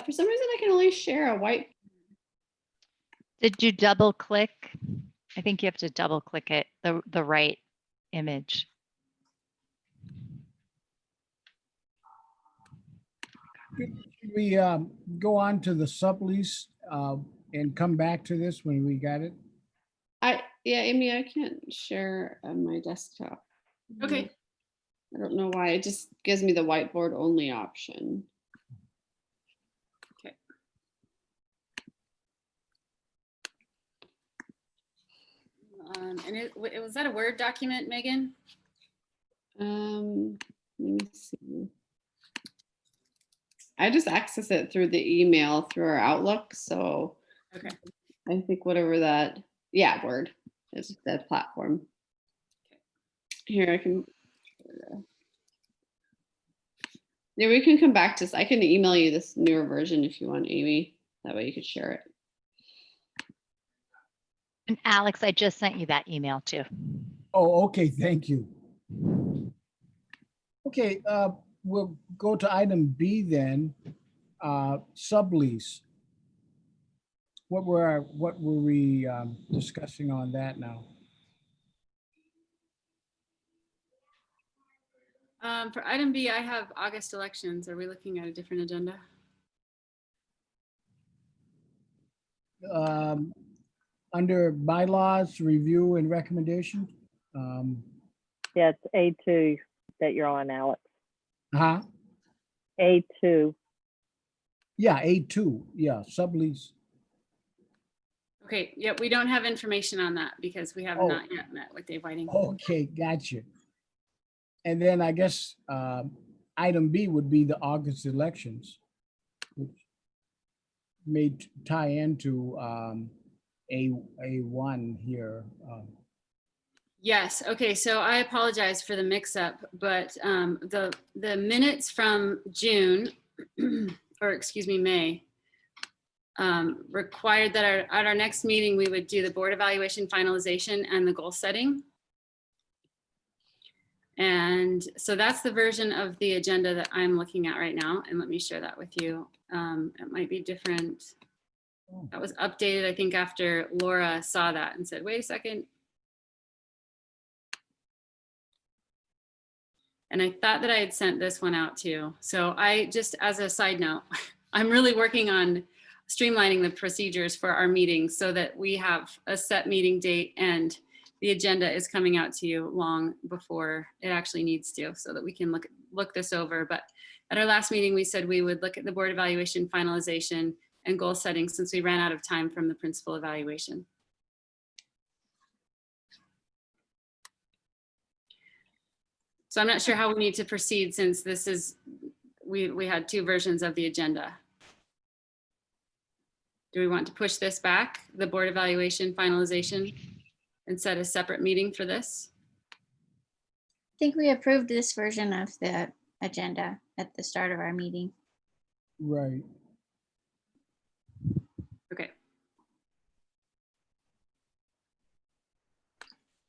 For some reason, I can only share a white.
Did you double click? I think you have to double click it, the right image.
Should we go on to the sublease and come back to this when we got it?
Yeah, Amy, I can't share on my desktop.
Okay.
I don't know why. It just gives me the whiteboard only option.
Okay. And was that a Word document, Megan?
Let me see. I just access it through the email through our Outlook. So
Okay.
I think whatever that, yeah, Word is the platform. Here I can. Yeah, we can come back to this. I can email you this newer version if you want, Amy. That way you could share it.
And Alex, I just sent you that email too.
Oh, okay, thank you. Okay, we'll go to item B then, sublease. What were we discussing on that now?
For item B, I have August elections. Are we looking at a different agenda?
Under bylaws, review and recommendation?
Yeah, it's A2 that you're on, Alex.
Huh?
A2.
Yeah, A2, yeah, sublease.
Okay, yeah, we don't have information on that because we have
Oh.
not yet met with Dave Whiting.
Okay, gotcha. And then I guess item B would be the August elections, which may tie into A1 here.
Yes, okay, so I apologize for the mix-up, but the minutes from June, or excuse me, May, required that at our next meeting, we would do the board evaluation finalization and the goal setting. And so that's the version of the agenda that I'm looking at right now. And let me share that with you. It might be different. That was updated, I think, after Laura saw that and said, wait a second. And I thought that I had sent this one out too. So I just, as a side note, I'm really working on streamlining the procedures for our meetings so that we have a set meeting date and the agenda is coming out to you long before it actually needs to, so that we can look this over. But at our last meeting, we said we would look at the board evaluation finalization and goal setting since we ran out of time from the principal evaluation. So I'm not sure how we need to proceed since this is, we had two versions of the agenda. Do we want to push this back, the board evaluation finalization, and set a separate meeting for this?
I think we approved this version of the agenda at the start of our meeting.
Right.
Okay.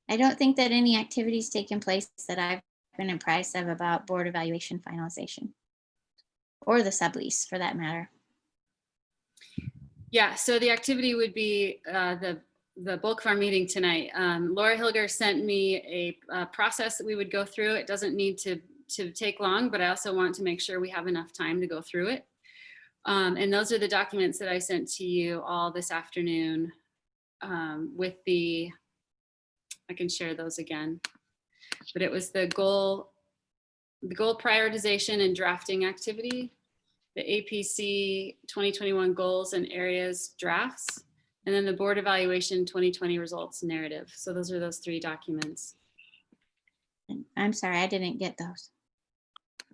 I don't think that any activities taken place that I've been apprised of about board evaluation finalization or the sublease for that matter.
Yeah, so the activity would be the bulk of our meeting tonight. Laura Hilger sent me a process that we would go through. It doesn't need to take long, but I also want to make sure we have enough time to go through it. And those are the documents that I sent to you all this afternoon with I can share those again, but it was the goal prioritization and drafting activity, the APC 2021 goals and areas drafts, and then the board evaluation 2020 results narrative. So those are those three documents.
And I'm sorry, I didn't get those.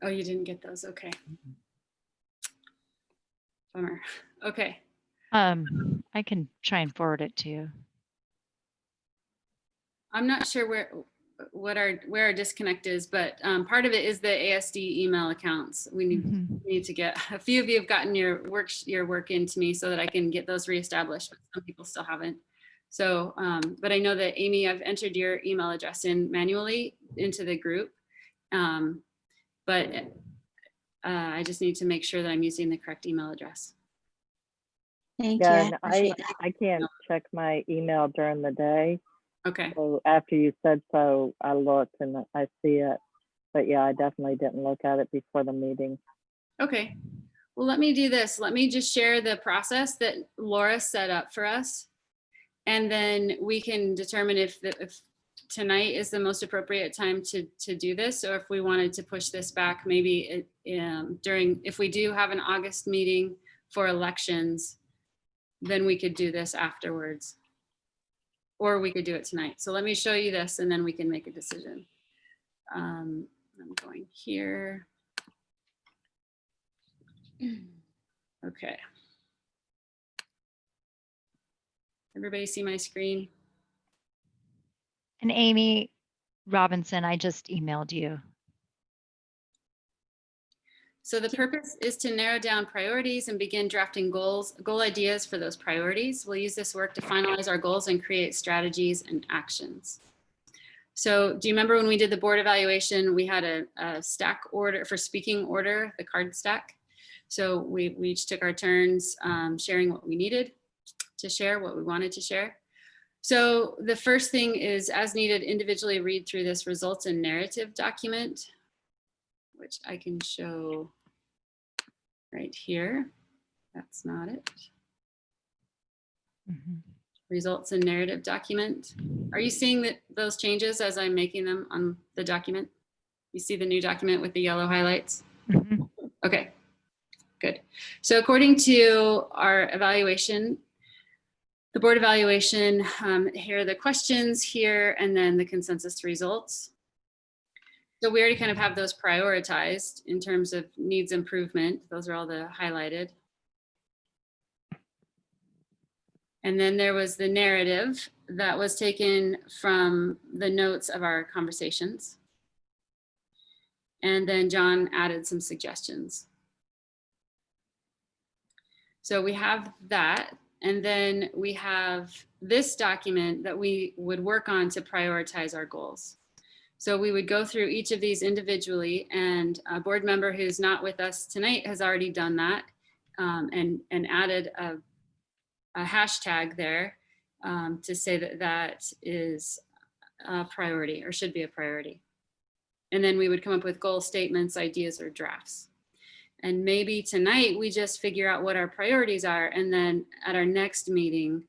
Oh, you didn't get those. Okay. Bummer. Okay.
I can try and forward it to you.
I'm not sure where our disconnect is, but part of it is the ASD email accounts. We need to get, a few of you have gotten your work into me so that I can get those reestablished, but some people still haven't. So, but I know that Amy, I've entered your email address in manually into the group, but I just need to make sure that I'm using the correct email address.
Thank you.
Yeah,
I
and
appreciate that.
I can't check my email during the day.
Okay.
So after you said so, I looked and I see it. But yeah, I definitely didn't look at it before the meeting.
Okay. Well, let me do this. Let me just share the process that Laura set up for us. And then we can determine if tonight is the most appropriate time to do this, or if we wanted to push this back, maybe if we do have an August meeting for elections, then we could do this afterwards. Or we could do it tonight. So let me show you this and then we can make a decision. I'm going here. Okay. Everybody see my screen?
And Amy Robinson, I just emailed you.
So the purpose is to narrow down priorities and begin drafting goal ideas for those priorities. We'll use this work to finalize our goals and create strategies and actions. So do you remember when we did the board evaluation, we had a stack order for speaking order, the card stack. So we each took our turns sharing what we needed to share, what we wanted to share. So the first thing is, as needed, individually read through this results and narrative document, which I can show right here. That's not it. Results and narrative document. Are you seeing those changes as I'm making them on the document? You see the new document with the yellow highlights? Okay, good. So according to our evaluation, the board evaluation, here are the questions here, and then the consensus results. So we already kind of have those prioritized in terms of needs improvement. Those are all the highlighted. And then there was the narrative that was taken from the notes of our conversations. And then John added some suggestions. So we have that. And then we have this document that we would work on to prioritize our goals. So we would go through each of these individually, and a board member who's not with us tonight has already done that, and added a hashtag there to say that that is a priority or should be a priority. And then we would come up with goal statements, ideas, or drafts. And maybe tonight we just figure out what our priorities are, and then at our next meeting,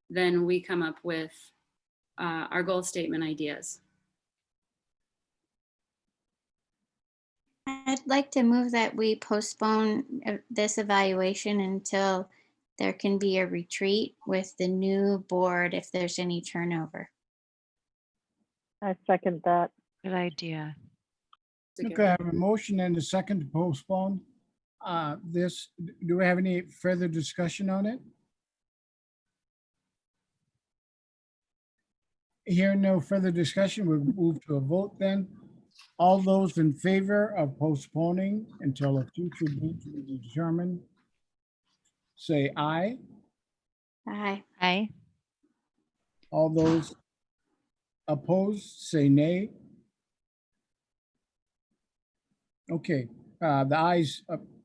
then we come up with our goal statement ideas.
I'd like to move that we postpone this evaluation until there can be a retreat with the new board if there's any turnover.
I second that.
Good idea.
Okay, I have a motion and a second to postpone this. Do we have any further discussion on it? Hearing no further discussion, we'll move to a vote then. All those in favor of postponing until a future date to be determined, say aye.
Aye.
Aye.
All those opposed, say nay. Okay, the ayes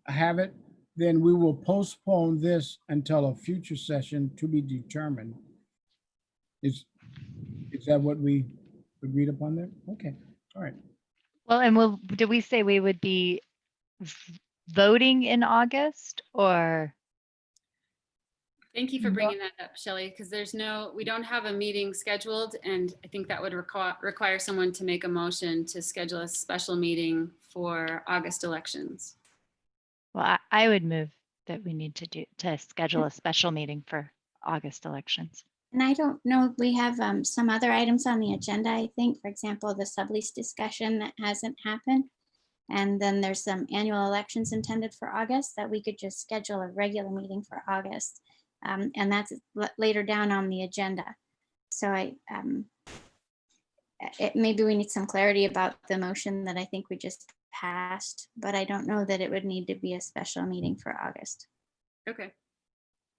have it. Then we will postpone this until a future session to be determined. Is that what we agreed upon there? Okay, all right.
Well, and did we say we would be voting in August, or?
Thank you for bringing that up, Shelley, because we don't have a meeting scheduled, and I think that would require someone to make a motion to schedule a special meeting for August elections.
Well, I would move that we need to schedule a special meeting for August elections.
And I don't know, we have some other items on the agenda, I think, for example, the sublease discussion that hasn't happened. And then there's some annual elections intended for August that we could just schedule a regular meeting for August. And that's later down on the agenda. So maybe we need some clarity about the motion that I think we just passed, but I don't know that it would need to be a special meeting for August.
Okay.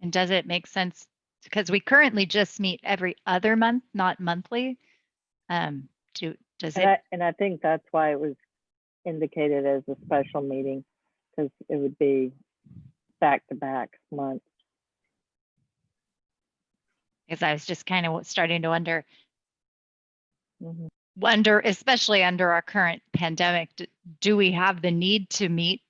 And does it make sense? Because we currently just meet every other month, not monthly. Does it?
And I think that's why it was indicated as a special meeting, because it would be back-to-back months.
Because I was just kind of starting to
Mhm.
wonder, especially under our current pandemic, do we have the need to meet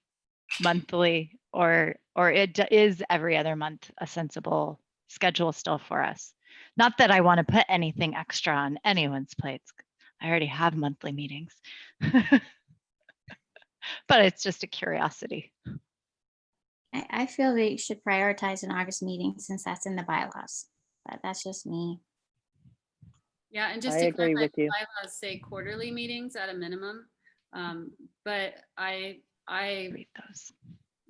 monthly, or is every other month a sensible schedule still for us? Not that I want to put anything extra on anyone's plates. I already have monthly meetings, but it's just a curiosity.
I feel we should prioritize an August meeting since that's in the bylaws, but that's just me.
Yeah, and just
I
to
agree
clarify,
with you.
bylaws say quarterly meetings at a minimum. But I
Read those.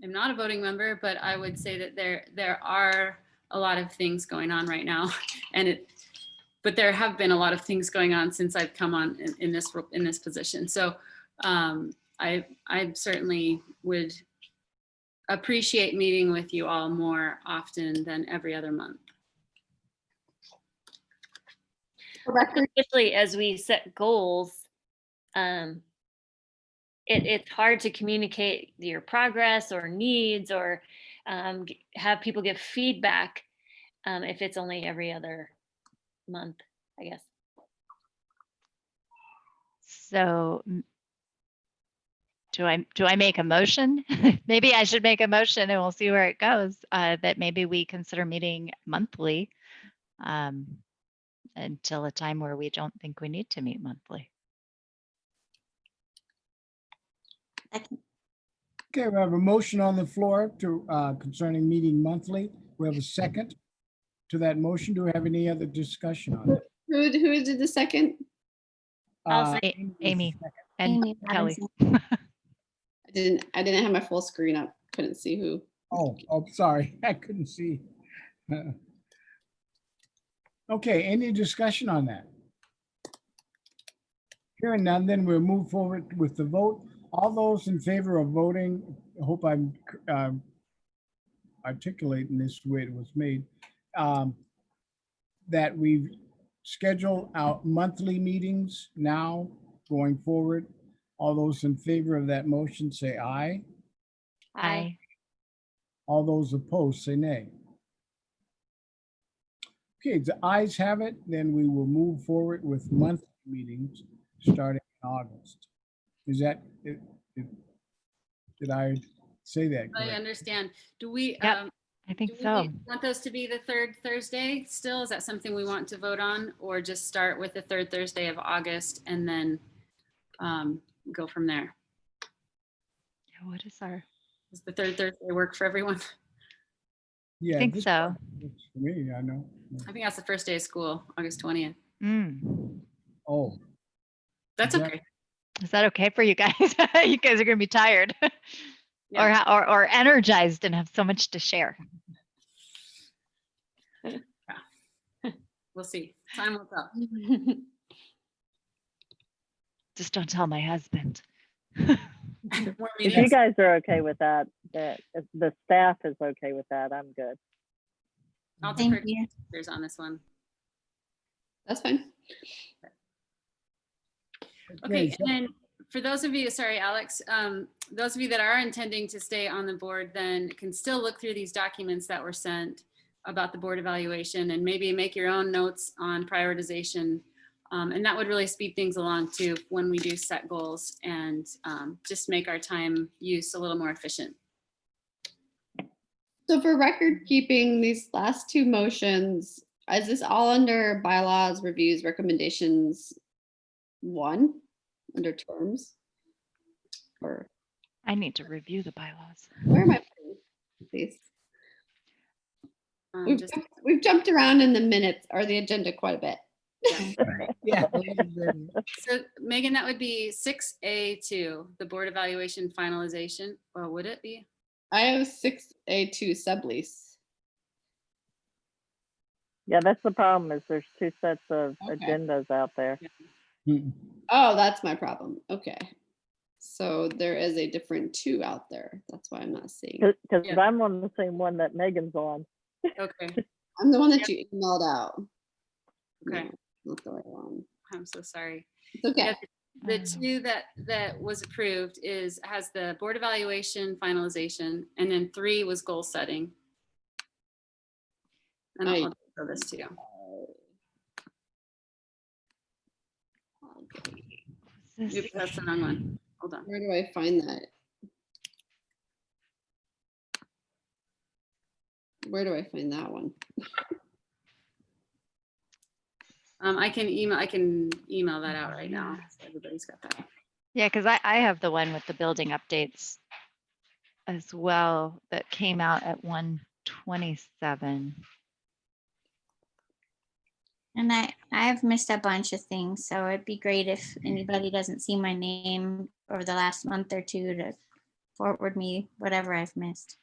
am not a voting member, but I would say that there are a lot of things going on right now, but there have been a lot of things going on since I've come on in this position. So I certainly would appreciate meeting with you all more often than every other month.
Especially as we set goals, it's hard to communicate your progress or needs, or have people give feedback if it's only every other month, I guess.
So do I make a motion? Maybe I should make a motion and we'll see where it goes. That maybe we consider meeting monthly until a time where we don't think we need to meet monthly.
Okay, we have a motion on the floor to concerning meeting monthly. We have a second. to that motion? Do we have any other discussion on it?
Who did the second?
I'll
Uh,
second.
Amy and
Amy
Kelly.
Robinson.
I didn't have my full screen up. Couldn't see who.
Oh, sorry, I couldn't see. Okay, any discussion on that? Hearing none, then we'll move forward with the vote. All those in favor of voting, I hope I'm articulating this the way it was made, that we schedule our monthly meetings now going forward. All those in favor of that motion say aye.
Aye.
All those opposed say nay. Okay, the ayes have it, then we will move forward with monthly meetings starting in August. Is that, did I say that
I
correctly?
understand. Do we,
Yep. I
do
think
we
so.
want those to be the third Thursday still? Is that something we want to vote on? Or just start with the third Thursday of August and then go from there?
Yeah, what is our,
Does the third Thursday work for everyone?
Yeah,
think
this
so.
works for me, I know.
I think that's the first day of school, August 20th.
Oh,
That's
Is that-
okay.
Is that okay for you guys? You guys are gonna be tired
Yeah.
or energized and have so much to share.
We'll see. Time will tell.
Just don't tell my husband.
More
If
meetings.
you guys are okay with that, if the staff is okay with that, I'm good.
I'll
Thank
defer to
you.
teachers on this one.
That's fine.
Okay,
so-
and then for those of you, sorry, Alex, those of you that are intending to stay on the board then can still look through these documents that were sent about the board evaluation and maybe make your own notes on prioritization. And that would really speed things along too when we do set goals and just make our time use a little more efficient.
So for record keeping, these last two motions, is this all under bylaws, reviews, recommendations, one, under terms? Or
I need to review the bylaws.
where am I putting these?
Just,
We've jumped around in the minutes or the agenda quite a bit.
Yeah. a little bit.
so Megan, that would be 6A2, the board evaluation finalization, or would it be?
I have 6A2 sublease.
Yeah, that's the problem is there's two sets of
Okay.
agendas out there.
Mm,
Oh, that's my problem. Okay. So there is a different two out there. That's why I'm not seeing.
Because
Yeah.
I'm on the same one that Megan's on.
Okay,
I'm the one that you emailed out.
okay.
No, not the right one.
I'm so sorry.
It's okay.
Yeah, the
I don't know.
two that was approved has the board evaluation finalization, and then 3 was goal setting. And I'll show this to you.
Okay.
What's
Oops,
this?
that's the wrong one. Hold on.
Where do I find that? Where do I find that one?
I can email that out right now. So everybody's got that.
Yeah, because I have the one with the building updates as well that came out at 1:27.
And I've missed a bunch of things, so it'd be great if anybody doesn't see my name over the last month or two to forward me whatever I've missed.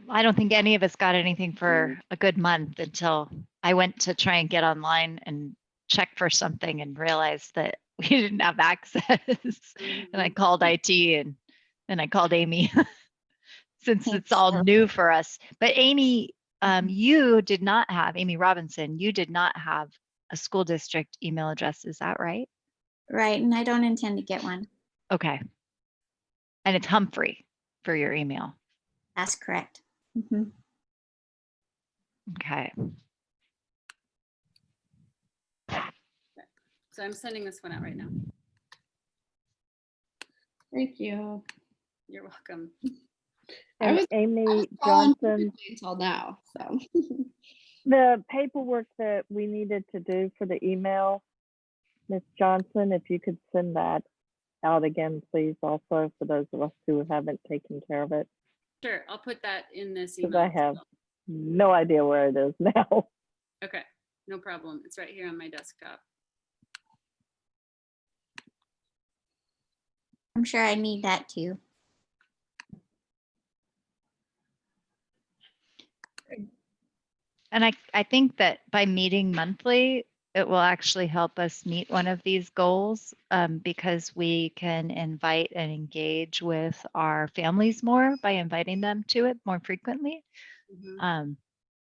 I don't think any of us got anything for a good month until I went to try and get online and check for something and realized that we didn't have access. And I called IT and then I called Amy since
Thank
it's all
you.
new for us. But Amy, you did not have, Amy Robinson, you did not have a school district email address. Is that right?
Right, and I don't intend to get one.
Okay. And it's Humphrey for your email.
That's correct. Mhm.
Okay.
So I'm sending this one out right now.
Thank you.
You're welcome.
I
And
was-
Amy
Following
Johnson,
until now, so.
the paperwork that we needed to do for the email, Ms. Johnson, if you could send that out again, please, also for those of us who haven't taken care of it.
Sure, I'll put that in this
because
email.
I have no idea where it is now.
Okay, no problem. It's right here on my desktop.
I'm sure I need that too.
And I think that by meeting monthly, it will actually help us meet one of these goals because we can invite and engage with our families more by inviting them to it more frequently.
Mhm.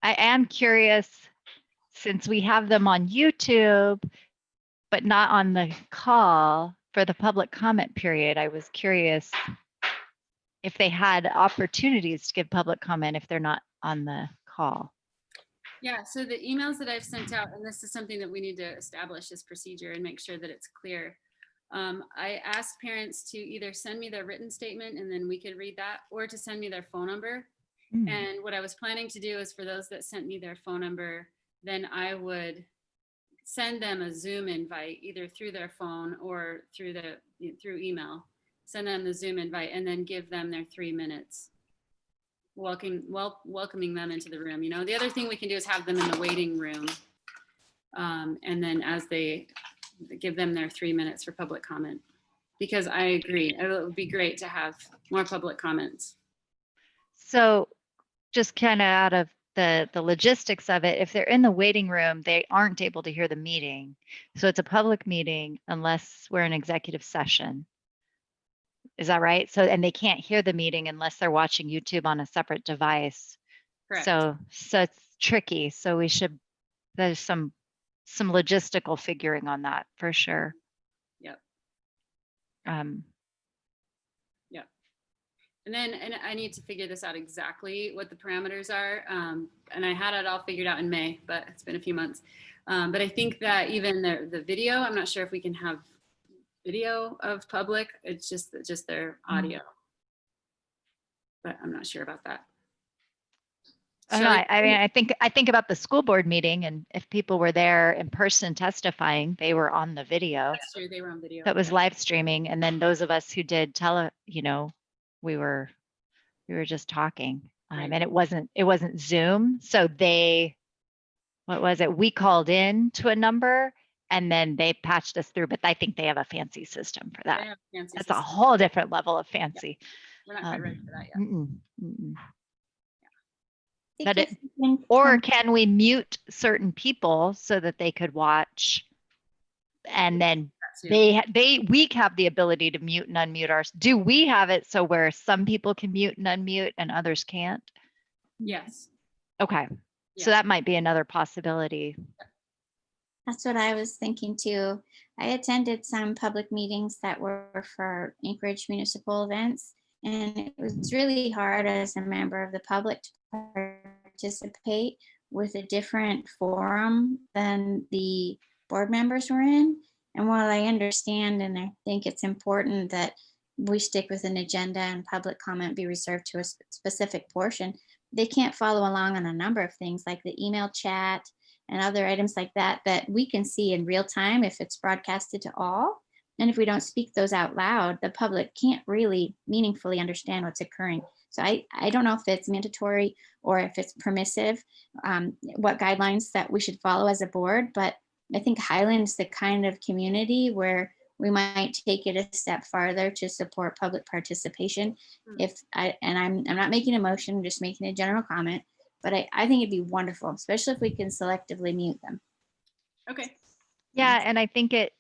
I am curious, since we have them on YouTube, but not on the call for the public comment period, I was curious if they had opportunities to give public comment if they're not on the call.
Yeah, so the emails that I've sent out, and this is something that we need to establish as procedure and make sure that it's clear. I asked parents to either send me their written statement and then we could read that, or to send me their phone number.
Mm.
And what I was planning to do is for those that sent me their phone number, then I would send them a Zoom invite either through their phone or through email. Send them the Zoom invite and then give them their 3 minutes. Welcoming them into the room. You know, the other thing we can do is have them in the waiting room. And then as they give them their 3 minutes for public comment, because I agree, it would be great to have more public comments.
So just kind of out of the logistics of it, if they're in the waiting room, they aren't able to hear the meeting. So it's a public meeting unless we're in executive session. Is that right? So, and they can't hear the meeting unless they're watching YouTube on a separate device.
Correct.
So it's tricky. So there's some logistical figuring on that for sure.
Yep.
Um,
Yep. And I need to figure this out exactly what the parameters are. And I had it all figured out in May, but it's been a few months. But I think that even the video, I'm not sure if we can have video of public. It's just their audio. But I'm not sure about that.
I don't know. I mean, I think about the school board meeting, and if people were there in person testifying, they were on the video.
That's true. They were on video.
That was live streaming, and then those of us who did we were just talking,
Right.
and it wasn't Zoom. So we called in to a number, and then they patched us through. But I think they have a fancy system for
They
that.
have a fancy
That's a
system.
whole different level of fancy.
We're not quite ready for that yet.
But
Because you can
Or
come-
can we mute certain people so that they could watch, and then
That too.
we have the ability to mute and unmute ours? Do we have it so where some people can mute and unmute and others can't?
Yes.
Okay,
Yeah.
so that might be another possibility.
That's what I was thinking too. I attended some public meetings that were for Anchorage municipal events, and it was really hard as a member of the public to participate with a different forum than the board members were in. And while I understand and I think it's important that we stick with an agenda and public comment be reserved to a specific portion, they can't follow along on a number of things like the email chat and other items like that we can see in real time if it's broadcasted to all. And if we don't speak those out loud, the public can't really meaningfully understand what's occurring. So I don't know if it's mandatory or if it's permissive, what guidelines that we should follow as a board, but I think Highland's the kind of community where we might take it a step farther to support public participation. I'm not making a motion, I'm just making a general comment, but I think it'd be wonderful, especially if we can selectively mute them.
Okay.
Yeah, and I think it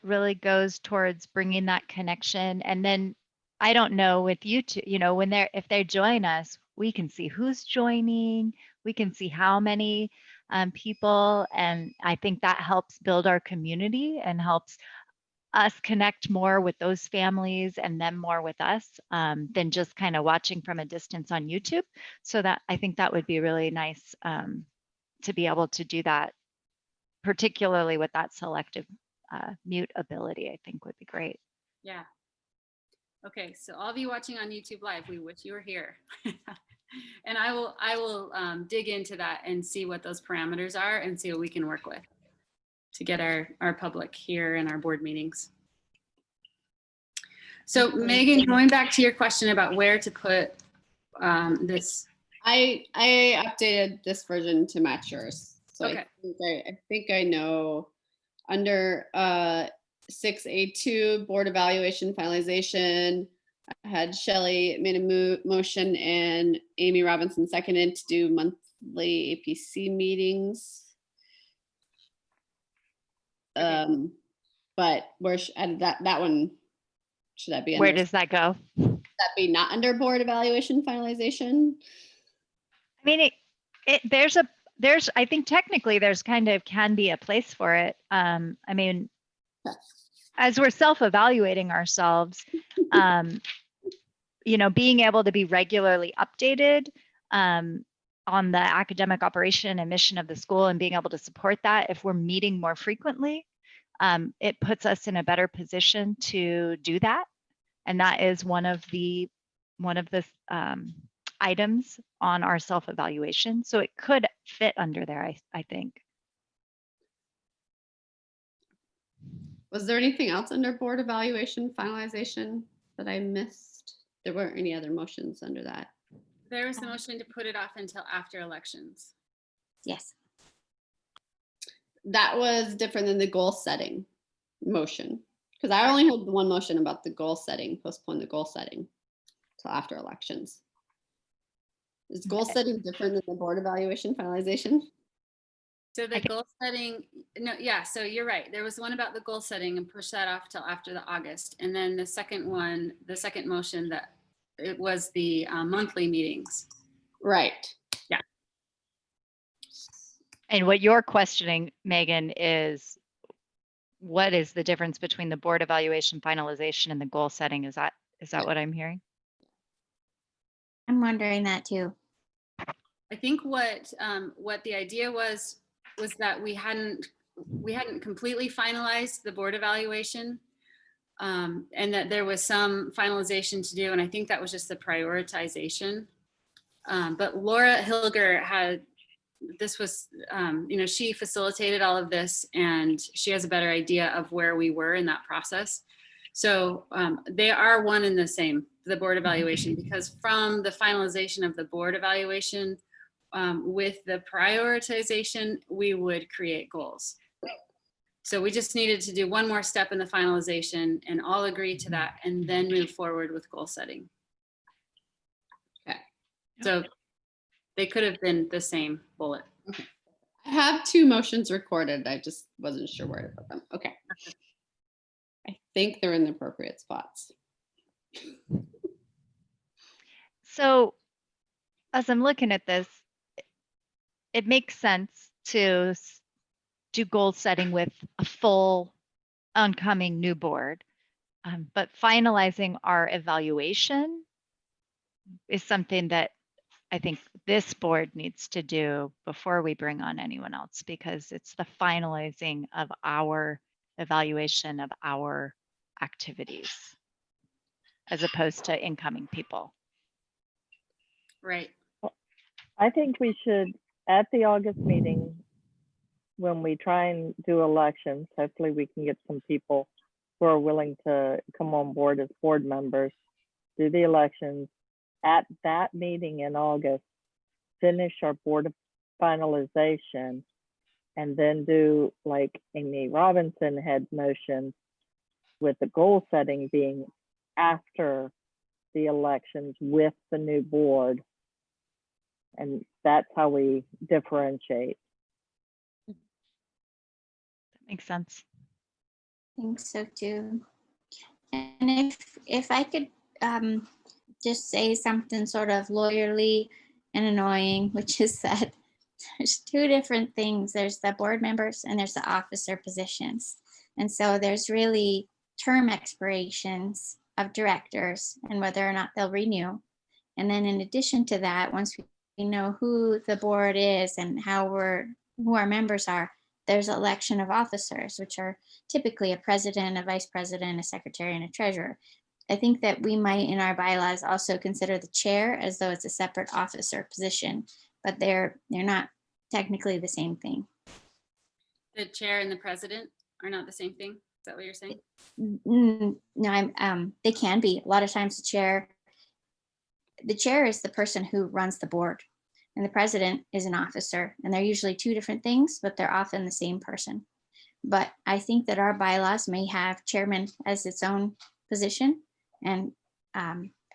really goes towards bringing that connection. And then I don't know with YouTube, if they join us, we can see who's joining, we can see how many people, and I think that helps build our community and helps us connect more with those families and them more with us than just kind of watching from a distance on YouTube. So that I think that would be really nice to be able to do that, particularly with that selective mute ability. I think would be great.
Yeah. Okay, so all of you watching on YouTube Live, we wish you were here. And I will dig into that and see what those parameters are and see what we can work with to get our public here in our board meetings. So Megan, going back to your question about where to put this.
I updated this version to match yours. So
Okay.
I think I know under 6A2 board evaluation finalization. I had Shelley made a motion and Amy Robinson seconded to do monthly APC meetings. But where that one, should that be under?
Where does that go?
That be not under board evaluation finalization?
I mean, there's I think technically there's kind of can be a place for it. I mean, as we're self-evaluating ourselves, you know, being able to be regularly updated on the academic operation and mission of the school and being able to support that if we're meeting more frequently, it puts us in a better position to do that. And that is one of the items on our self-evaluation. So it could fit under there, I think.
Was there anything else under board evaluation finalization that I missed? There weren't any other motions under that.
There was the motion to put it off until after elections.
Yes.
That was different than the goal setting motion. Because I only had the one motion about the goal setting, postpone the goal setting till after elections. Is goal setting different than the board evaluation finalization?
So the goal setting, no, yeah, so you're right. There was one about the goal setting and push that off till after the August. And then the second one, the second motion that it was the monthly meetings.
Right.
Yeah.
And what you're questioning, Megan, is what is the difference between the board evaluation finalization and the goal setting? Is that what I'm hearing?
I'm wondering that too.
I think what the idea was that we hadn't completely finalized the board evaluation, and that there was some finalization to do, and I think that was just the prioritization. But Laura Hilger had, this was, you know, she facilitated all of this, and she has a better idea of where we were in that process. So they are one and the same, the board evaluation, because from the finalization of the board evaluation, with the prioritization, we would create goals. So we just needed to do one more step in the finalization and all agree to that and then move forward with goal setting.
Okay.
So they could have been the same bullet.
Okay. I have two motions recorded. I just wasn't sure where to put them. Okay. I think they're in the appropriate spots.
So as I'm looking at this, it makes sense to do goal setting with a full oncoming new board. But finalizing our evaluation is something that I think this board needs to do before we bring on anyone else, because it's the finalizing of our evaluation of our activities as opposed to incoming people.
Right.
I think we should, at the August meeting, when we try and do elections, hopefully we can get some people who are willing to come on board as board members, do the elections. At that meeting in August, finish our board finalization, and then do, like Amy Robinson had motioned, with the goal setting being after the elections with the new board. And that's how we differentiate.
That makes sense.
I think so too. And if I could just say something sort of lawyerly and annoying, which is that there's two different things. There's the board members and there's the officer positions. And so there's really term expirations of directors and whether or not they'll renew. And then in addition to that, once we know who the board is and who our members are, there's election of officers, which are typically a president, a vice president, a secretary, and a treasurer. I think that we might in our bylaws also consider the chair as though it's a separate officer position, but they're not technically the same thing.
The chair and the president are not the same thing. Is that what you're saying?
No, they can be. A lot of times the chair the chair is the person who runs the board, and the president is an officer, and they're usually two different things, but they're often the same person. But I think that our bylaws may have chairman as its own position, and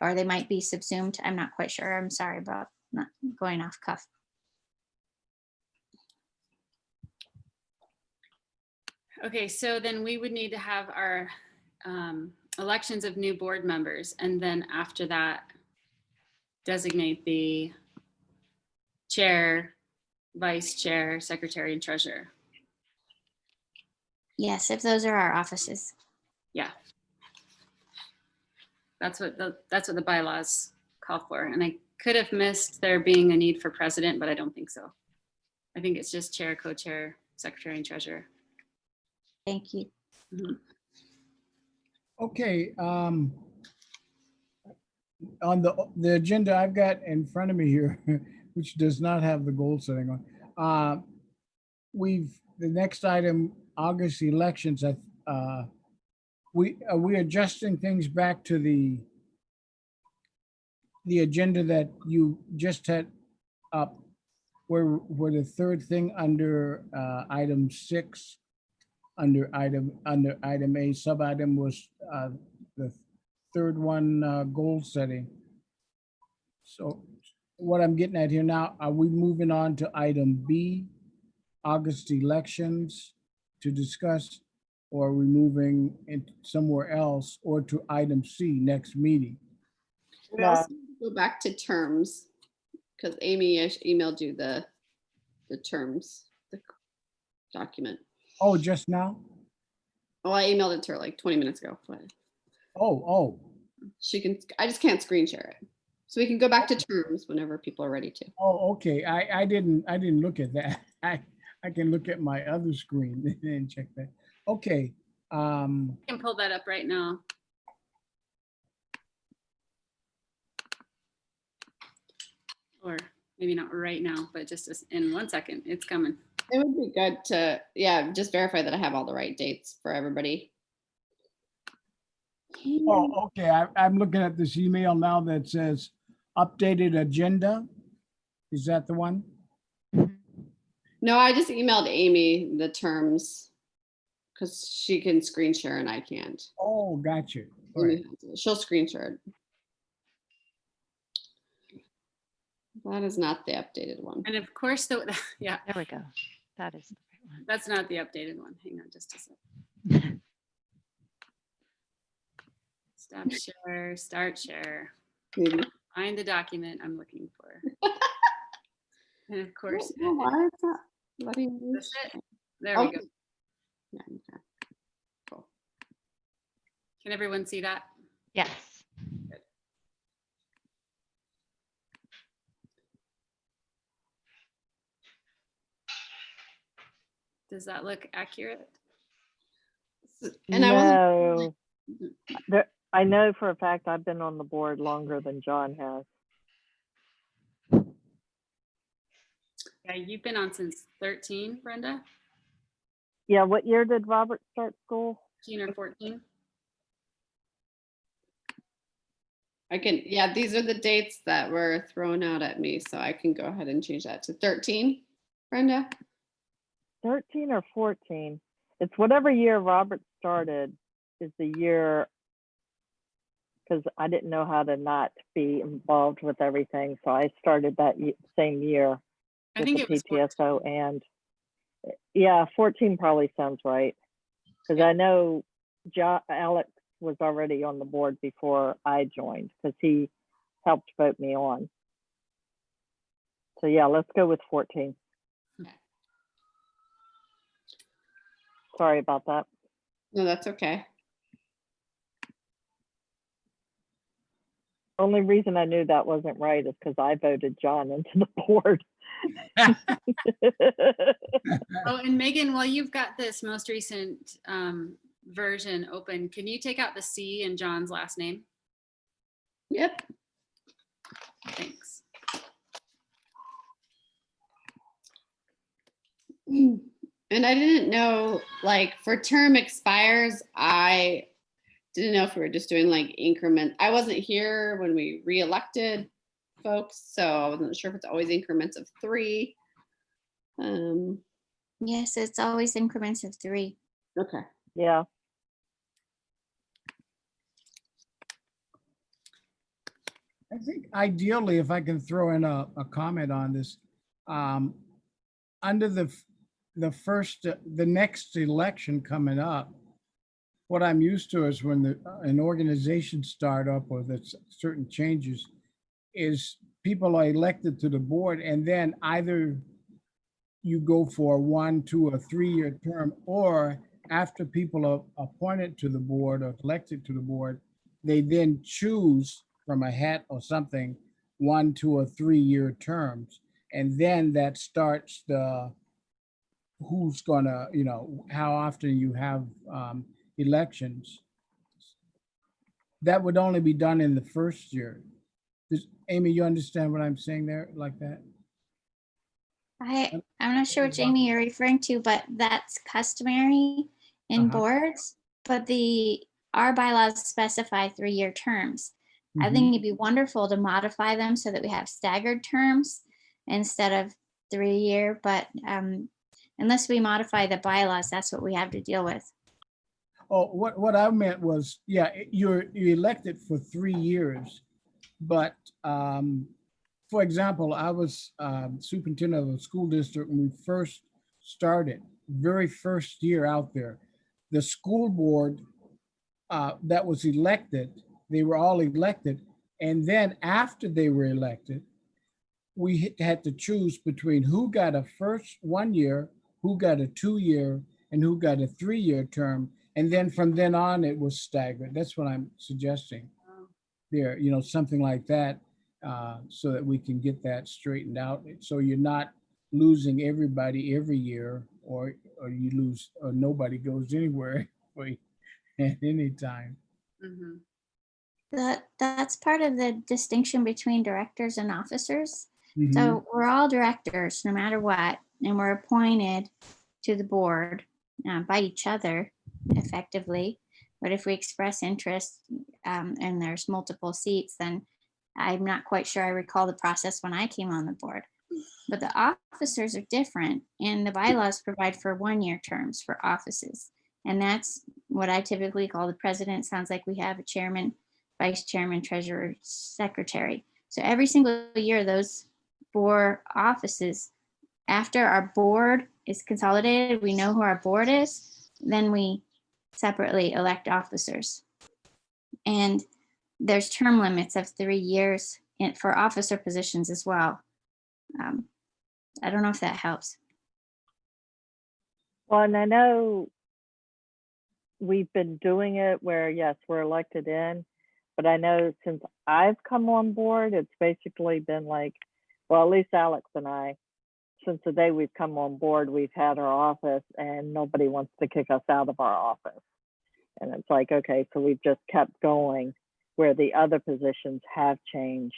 or they might be subsumed. I'm not quite sure. I'm sorry about not going off cuff.
Okay, so then we would need to have our elections of new board members, and then after that, designate the chair, vice chair, secretary, and treasurer.
Yes, if those are our offices.
Yeah. That's what the bylaws call for. And I could have missed there being a need for president, but I don't think so. I think it's just chair, co-chair, secretary, and treasurer.
Thank you.
Mhm.
Okay, on the agenda I've got in front of me here, which does not have the goal setting on, the next item, August elections, are we adjusting things back to the agenda that you just had up, where the third thing under item 6, under item A, sub item was the third one, goal setting. So what I'm getting at here now, are we moving on to item B, August elections, to discuss, or are we moving it somewhere else, or to item C, next meeting?
We
No.
also need to go back to terms, because Amy emailed you the terms, the document.
Oh, just now?
Well, I emailed it to her like 20 minutes ago, but
Oh,
she can, I just can't screen share it. So we can go back to terms whenever people are ready to.
okay. I didn't look at that. I can look at my other screen and check that. Okay.
I can pull that up right now. Or maybe not right now, but just in 1 second, it's coming.
It would be good to, yeah, just verify that I have all the right dates for everybody.
Oh, okay. I'm looking at this email now that says updated agenda. Is that the one?
No, I just emailed Amy the terms because she can screen share and I can't.
Oh, gotcha. All right.
She'll screen share it. That is not the updated one.
And of course, yeah,
There we go. That is the right one.
that's not the updated one. Hang on just a second. Stop share, start share.
Maybe.
Find the document I'm looking for. And of course,
Oh, why is that letting me
that's it. There we
Okay.
go.
Yeah, okay. Cool.
Can everyone see that?
Yes.
Does that look accurate?
And I wasn't.
No. I know for a fact I've been on the board longer than John has.
Yeah, you've been on since 13, Brenda?
Yeah, what year did Robert start school?
13 or 14?
I can, yeah, these are the dates that were thrown out at me, so I can go ahead and change that to 13, Brenda.
13 or 14. It's whatever year Robert started is the year, because I didn't know how to not be involved with everything. So I started that same year
I
with
think
the
it was 14.
PTSO, and yeah, 14 probably sounds right. Because I know Alex was already on the board before I joined, because he helped vote me on. So yeah, let's go with 14.
Okay.
Sorry about that.
No, that's okay.
Only reason I knew that wasn't right is because I voted John into the board.
Oh, and Megan, while you've got this most recent version open, can you take out the C in John's last name?
Yep.
Thanks.
And I didn't know, like, for term expires, I didn't know if we were just doing like increment. I wasn't here when we re-elected, folks, so I wasn't sure if it's always increments of 3.
Yes, it's always increments of 3.
Okay.
Yeah.
I think ideally, if I can throw in a comment on this, under the next election coming up, what I'm used to is when an organization start up or there's certain changes, is people are elected to the board and then either you go for a 1, 2, or 3-year term, or after people are appointed to the board or elected to the board, they then choose from a hat or something, 1, 2, or 3-year terms. And then that starts who's gonna, how often you have elections. That would only be done in the first year. Amy, you understand what I'm saying there like that?
I'm not sure what Jamie you're referring to, but that's customary in boards. But our bylaws specify 3-year terms. I think it'd be wonderful to modify them so that we have staggered terms instead of 3-year. But unless we modify the bylaws, that's what we have to deal with.
Oh, what I meant was, yeah, you're elected for 3 years, but for example, I was superintendent of a school district when we first started, very first year out there. The school board that was elected, they were all elected. And then after they were elected, we had to choose between who got a first 1 year, who got a 2-year, and who got a 3-year term. And then from then on, it was staggered. That's what I'm suggesting there, something like that, so that we can get that straightened out. So you're not losing everybody every year, or you lose, or nobody goes anywhere at any time.
Mhm.
That's part of the distinction between directors and officers.
Mhm.
So we're all directors no matter what, and we're appointed to the board by each other effectively. But if we express interest and there's multiple seats, then I'm not quite sure I recall the process when I came on the board. But the officers are different, and the bylaws provide for 1-year terms for offices. And that's what I typically call the president. Sounds like we have a chairman, vice chairman, treasurer, secretary. So every single year, those 4 offices, after our board is consolidated, we know who our board is, then we separately elect officers. And there's term limits of 3 years for officer positions as well. I don't know if that helps.
Well, and I know we've been doing it where, yes, we're elected in, but I know since I've come on board, it's basically been like, well, at least Alex and I, since the day we've come on board, we've had our office and nobody wants to kick us out of our office. And it's like, okay, so we've just kept going where the other positions have changed.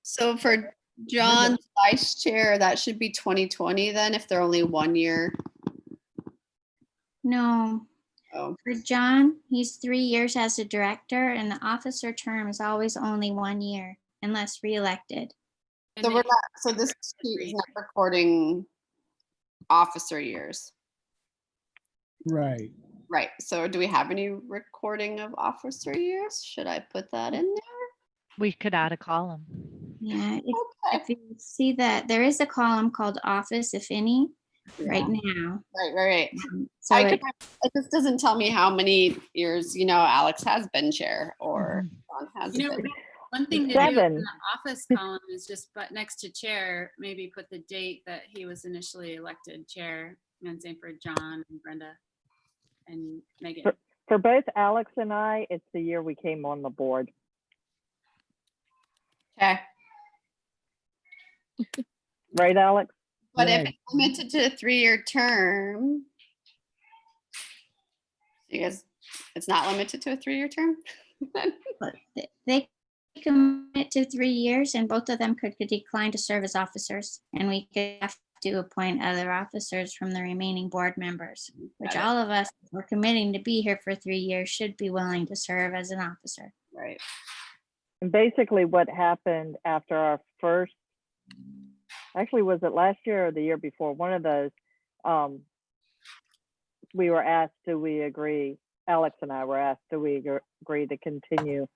So for John's vice chair, that should be 2020 then, if they're only 1 year.
No,
Oh,
for John, he's 3 years as a director, and the officer term is always only 1 year unless reelected.
And
so
they-
we're not, so this sheet is not recording officer years.
Right.
Right, so do we have any recording of officer years? Should I put that in there?
We could add a column.
Yeah,
Okay.
if you see that, there is a column called office, if any, right now.
Right.
So
It just doesn't tell me how many years, Alex has been chair or John has been.
One thing to do in
7.
the office column is just but next to chair, maybe put the date that he was initially elected chair, and same for John and Brenda and Megan.
For both Alex and I, it's the year we came on the board.
Okay,
Right, Alex?
but if
Right.
it's limited to a 3-year term, you guys, it's not limited to a 3-year term?
but they commit to 3 years, and both of them could decline to serve as officers, and we could have to appoint other officers from the remaining board members, which
Got it.
all of us who are committing to be here for 3 years should be willing to serve as an officer.
Right.
And basically what happened after our first, actually, was it last year or the year before? One of those, we were asked, do we agree, Alex and I were asked, do we agree to continue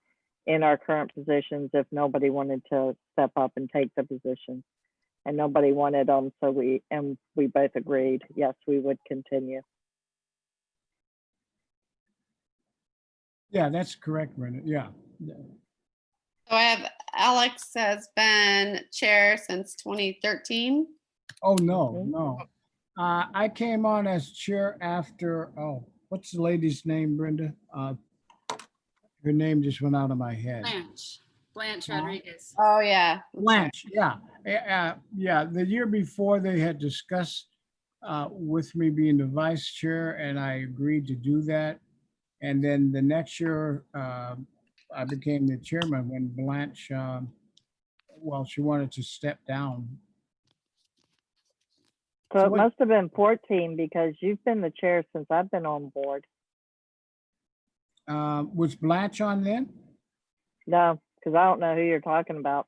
in our current positions if nobody wanted to step up and take the position? And nobody wanted them, so we both agreed, yes, we would continue.
Yeah, that's correct, Brenda. Yeah.
So I have Alex has been chair since 2013.
Oh, no,
Mhm.
no. I came on as chair after, oh, what's the lady's name, Brenda? Her name just went out of my head.
Blanche Rodriguez.
Oh yeah. that's right.
Blanche, yeah. Yeah, the year before they had discussed with me being the vice chair, and I agreed to do that. And then the next year, I became the chairman when Blanche, well, she wanted to step down.
So
So
it
what-
must have been 14 because you've been the chair since I've been on board.
Was Blanche on then?
No, because I don't know who you're talking about.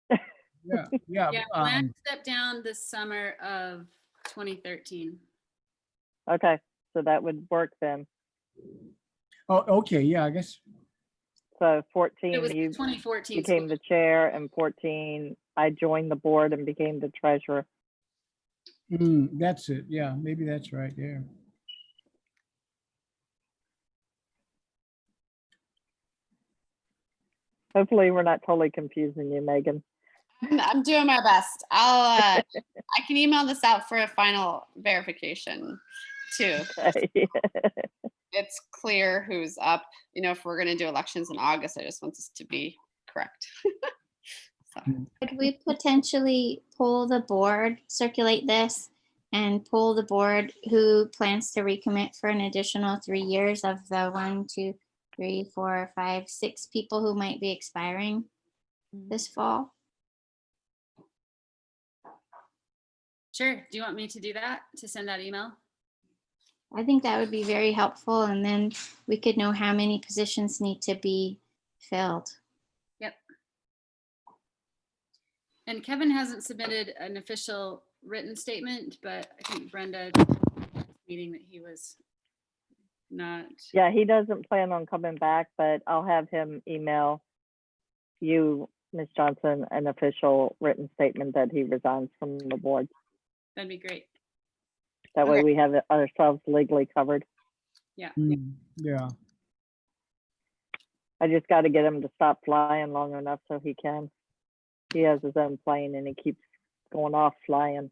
Yeah, yeah.
Yeah, Blanche stepped down this summer of 2013.
Okay, so that would work then.
Oh, okay, yeah, I guess.
So
It
14,
was
you
2014.
became the chair, and 14, I joined the board and became the treasurer.
That's it. Yeah, maybe that's right there.
Hopefully, we're not totally confusing you, Megan.
I'm doing my best. I can email this out for a final verification too.
Okay.
It's clear who's up. You know, if we're going to do elections in August, I just want this to be correct.
Could we potentially poll the board, circulate this and poll the board who plans to recommit for an additional 3 years of the 1, 2, 3, 4, 5, 6 people who might be expiring this fall?
Sure. Do you want me to do that? To send that email?
I think that would be very helpful, and then we could know how many positions need to be filled.
Yep. And Kevin hasn't submitted an official written statement, but I think Brenda told me at the meeting that he was not.
Yeah, he doesn't plan on coming back, but I'll have him email you, Ms. Johnson, an official written statement that he resigns from the board.
That'd be great.
That way
Okay.
we have it ourselves legally covered.
Yeah.
Yeah.
I just got to get him to stop flying long enough so he can. He has his own plane and he keeps going off flying.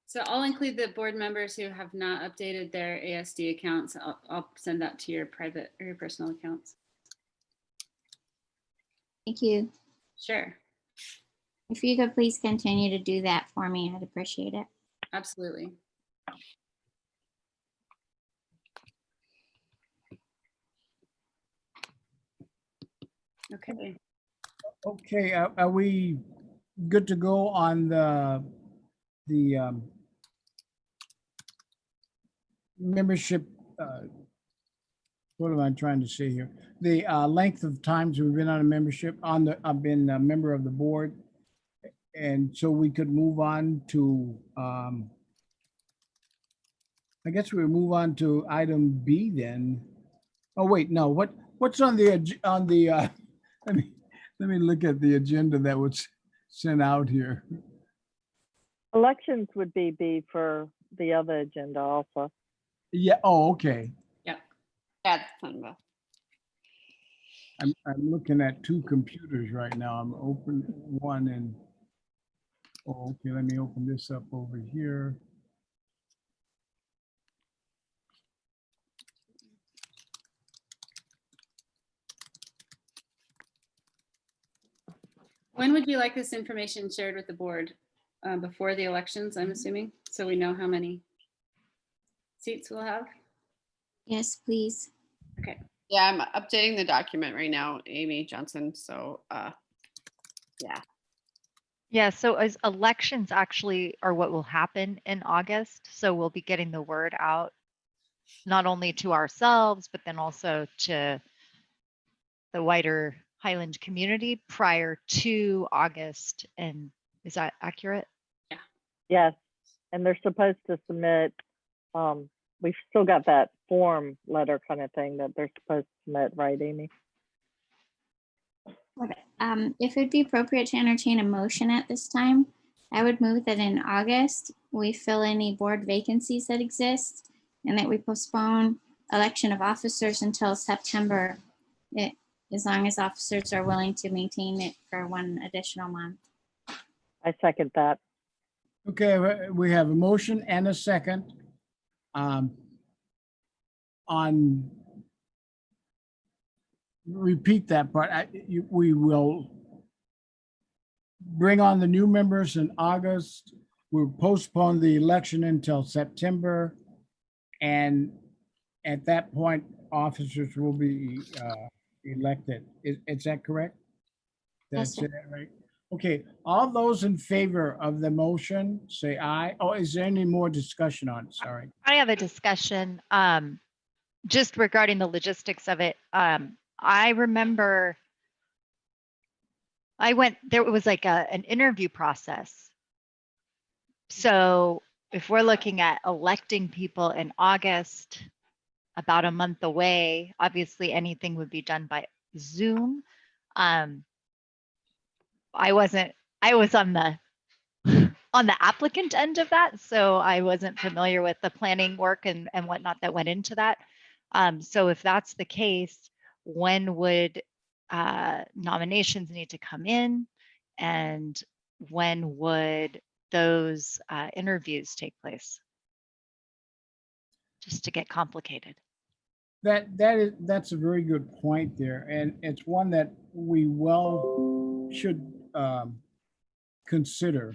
So I'll include the board members who have not updated their ASD accounts. I'll send that to your private or your personal accounts.
Thank you.
Sure.
If you could please continue to do that for me, I'd appreciate it.
Absolutely. Okay.
Okay, are we good to go on the membership? What am I trying to say here? The length of times we've been on a membership I've been a member of the board. And so we could move on to, I guess we move on to item B then. Oh, wait, no, what's on the, let me look at the agenda that was sent out here.
Elections would be B for the other agenda also.
Yeah, oh, okay.
Yeah.
Yeah, that's fun, but-
I'm looking at two computers right now. I'm open one and, oh, okay, let me open this up over here.
When would you like this information shared with the board? Before the elections, I'm assuming, so we know how many seats we'll have?
Yes, please.
Okay.
Yeah, I'm updating the document right now, Amy Johnson. So, yeah.
Yeah, so as elections actually are what will happen in August, so we'll be getting the word out not only to ourselves, but then also to the wider Highland community prior to August. And is that accurate?
Yes, and they're supposed to submit, we've still got that form letter kind of thing that they're supposed to submit, right, Amy?
If it'd be appropriate to entertain a motion at this time, I would move that in August, we fill any board vacancies that exist and that we postpone election of officers until September, as long as officers are willing to maintain it for one additional month.
I second that.
Okay, we have a motion and a second. On, repeat that part. We will bring on the new members in August. We'll postpone the election until September. And at that point, officers will be elected. Is that correct? Did I
Yes,
say
sir.
that right? Okay, all those in favor of the motion, say aye. Oh, is there any more discussion on it? Sorry.
I have a discussion just regarding the logistics of it. I remember there was like an interview process. So if we're looking at electing people in August, about a month away, obviously anything would be done by Zoom. I was on the applicant end of that, so I wasn't familiar with the planning work and whatnot that went into that. So if that's the case, when would nominations need to come in, and when would those interviews take place? Just to get complicated.
That's a very good point there, and it's one that we should consider.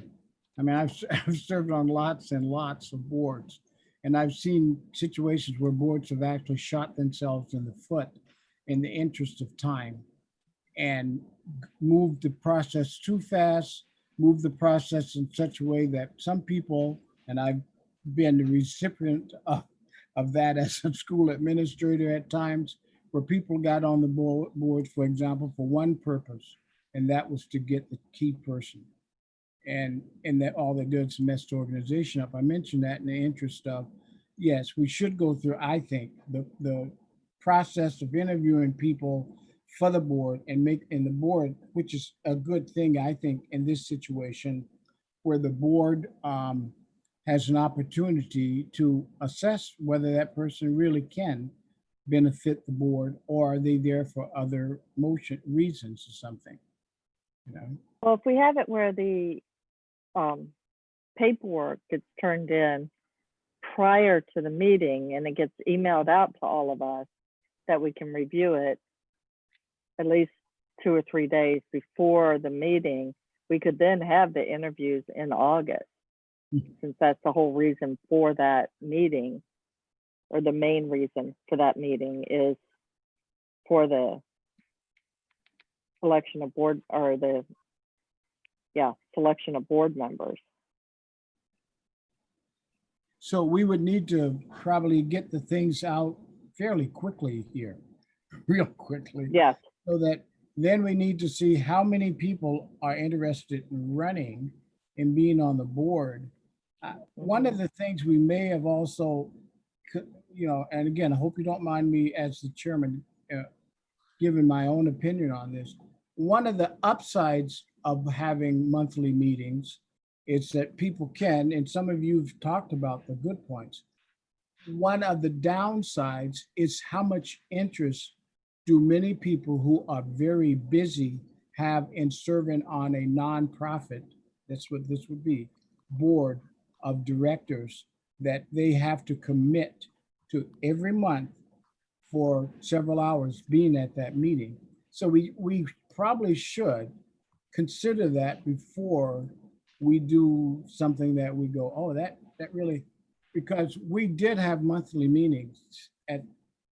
I mean, I've served on lots and lots of boards, and I've seen situations where boards have actually shot themselves in the foot in the interest of time and moved the process too fast, moved the process in such a way that some people, and I've been the recipient of that as a school administrator at times, where people got on the board, for example, for one purpose, and that was to get the key person. And that all they did is mess the organization up. I mentioned that in the interest of, yes, we should go through, I think, the process of interviewing people for the board and the board, which is a good thing, I think, in this situation, where the board has an opportunity to assess whether that person really can benefit the board, or are they there for other reasons or something, you know?
Well, if we have it where the paperwork gets turned in prior to the meeting and it gets emailed out to all of us, that we can review it at least 2 or 3 days before the meeting, we could then have the interviews in August, since that's the whole reason for that meeting, or the main reason for that meeting is for the election of board, or the selection of board members.
So we would need to probably get the things out fairly quickly here, real quickly.
Yes.
So that then we need to see how many people are interested in running and being on the board. One of the things we may have also, and again, I hope you don't mind me as the chairman giving my own opinion on this. One of the upsides of having monthly meetings is that people can, and some of you have talked about the good points. One of the downsides is how much interest do many people who are very busy have in serving on a nonprofit, that's what this would be, board of directors, that they have to commit to every month for several hours being at that meeting. So we probably should consider that before we do something that we go, oh, that really, because we did have monthly meetings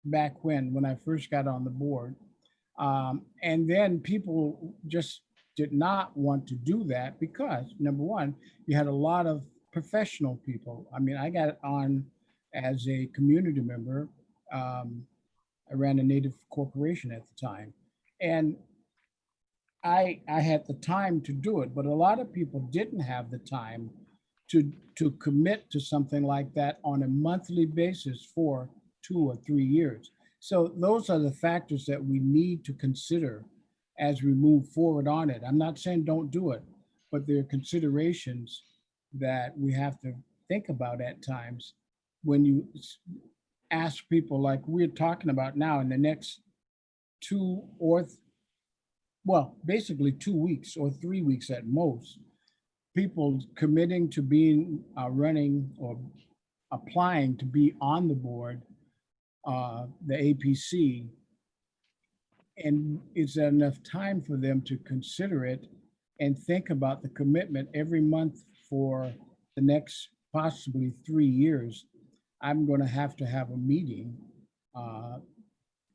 back when I first got on the board. And then people just did not want to do that because, number one, you had a lot of professional people. I mean, I got on as a community member. I ran a native corporation at the time. And I had the time to do it, but a lot of people didn't have the time to commit to something like that on a monthly basis for 2 or 3 years. So those are the factors that we need to consider as we move forward on it. I'm not saying don't do it, but there are considerations that we have to think about at times when you ask people like we're talking about now in the next basically 2 weeks or 3 weeks at most, people committing to being running or applying to be on the board, the APC, and is there enough time for them to consider it and think about the commitment every month for the next possibly 3 years? I'm going to have a meeting.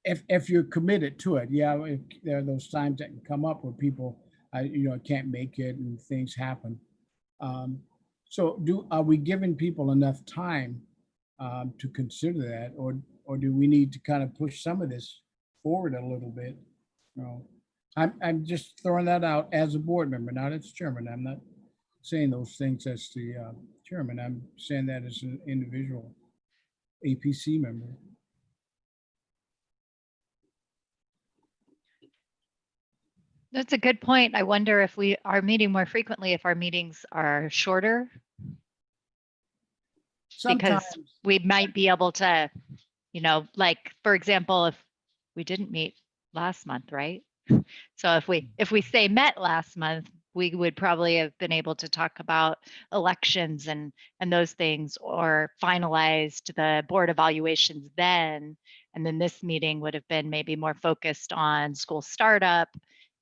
If you're committed to it, yeah, if there are those times that can come up where people, can't make it and things happen. So are we giving people enough time to consider that, or do we need to kind of push some of this forward a little bit? I'm just throwing that out as a board member, not as chairman. I'm not saying those things as the chairman. I'm saying that as an individual APC member.
That's a good point. I wonder if we are meeting more frequently, if our meetings are shorter, because
Sometimes,
we might be able to, like, for example, if we didn't meet last month, right? So if we say met last month, we would probably have been able to talk about elections and those things, or finalized the board evaluations then. And then this meeting would have been maybe more focused on school startup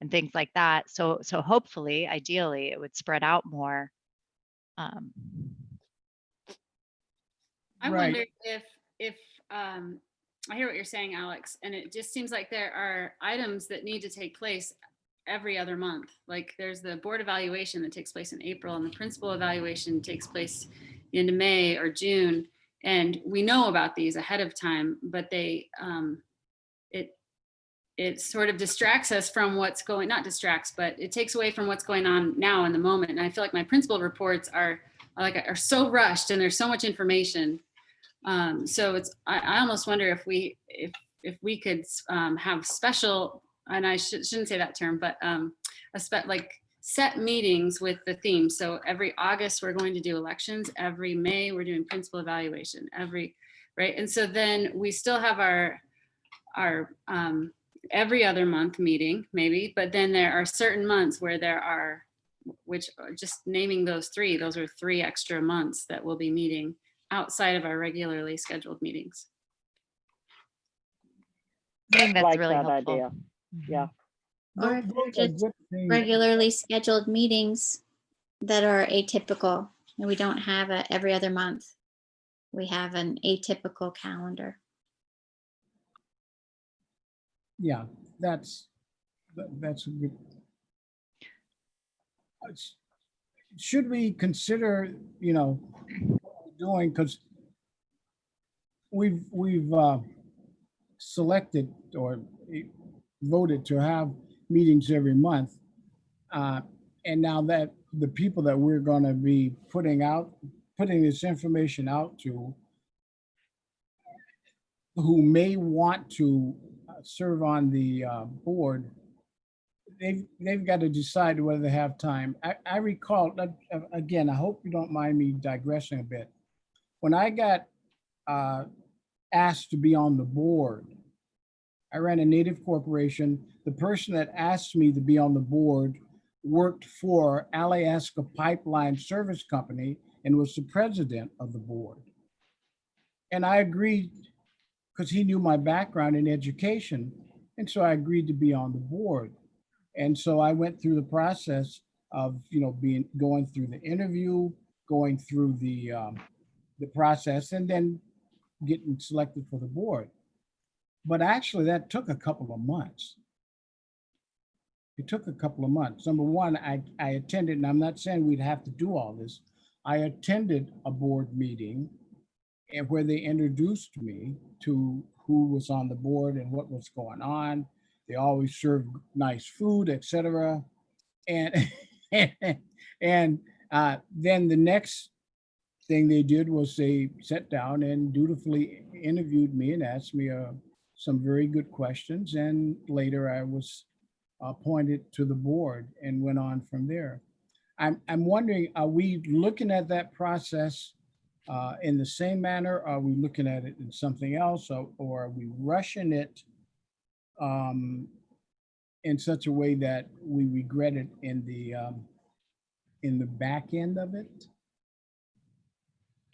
and things like that. So hopefully, ideally, it would spread out more.
I
Right.
wonder if I hear what you're saying, Alex, and it just seems like there are items that need to take place every other month. Like there's the board evaluation that takes place in April, and the principal evaluation takes place in May or June. And we know about these ahead of time, but it sort of distracts us from what's going, not distracts, but it takes away from what's going on now in the moment. And I feel like my principal reports are so rushed and there's so much information. So I almost wonder if we could have special, and I shouldn't say that term, but like set meetings with the theme. So every August we're going to do elections. Every May we're doing principal evaluation. Right, and so then we still have our every other month meeting maybe, but then there are certain months where there are, which just naming those are 3 extra months that we'll be meeting outside of our regularly scheduled meetings.
I think that's
Like
really
that
helpful.
idea. Yeah.
Or if
Those
they're
are
just
good things.
regularly scheduled meetings that are atypical, and we don't have a every other month. We have an atypical calendar.
Yeah, that's a good. Should we consider, doing, because we've selected or voted to have meetings every month. And now that the people that we're going to be putting this information out to, who may want to serve on the board, they've got to decide whether they have time. I recall, again, I hope you don't mind me digressing a bit. When I got asked to be on the board, I ran a native corporation. The person that asked me to be on the board worked for Alaska Pipeline Service Company and was the president of the board. And I agreed because he knew my background in education. And so I agreed to be on the board. And so I went through the process of, going through the interview, going through the process, and then getting selected for the board. But actually that took a couple of months. It took a couple of months. Number one, I attended, and I'm not saying we'd have to do all this. I attended a board meeting and where they introduced me to who was on the board and what was going on. They always served nice food, etc. And and then the next thing they did was they sat down and dutifully interviewed me and asked me some very good questions. And later I was appointed to the board and went on from there. I'm wondering, are we looking at that process in the same manner? Are we looking at it in something else, or are we rushing it in such a way that we regret it in the back end of it?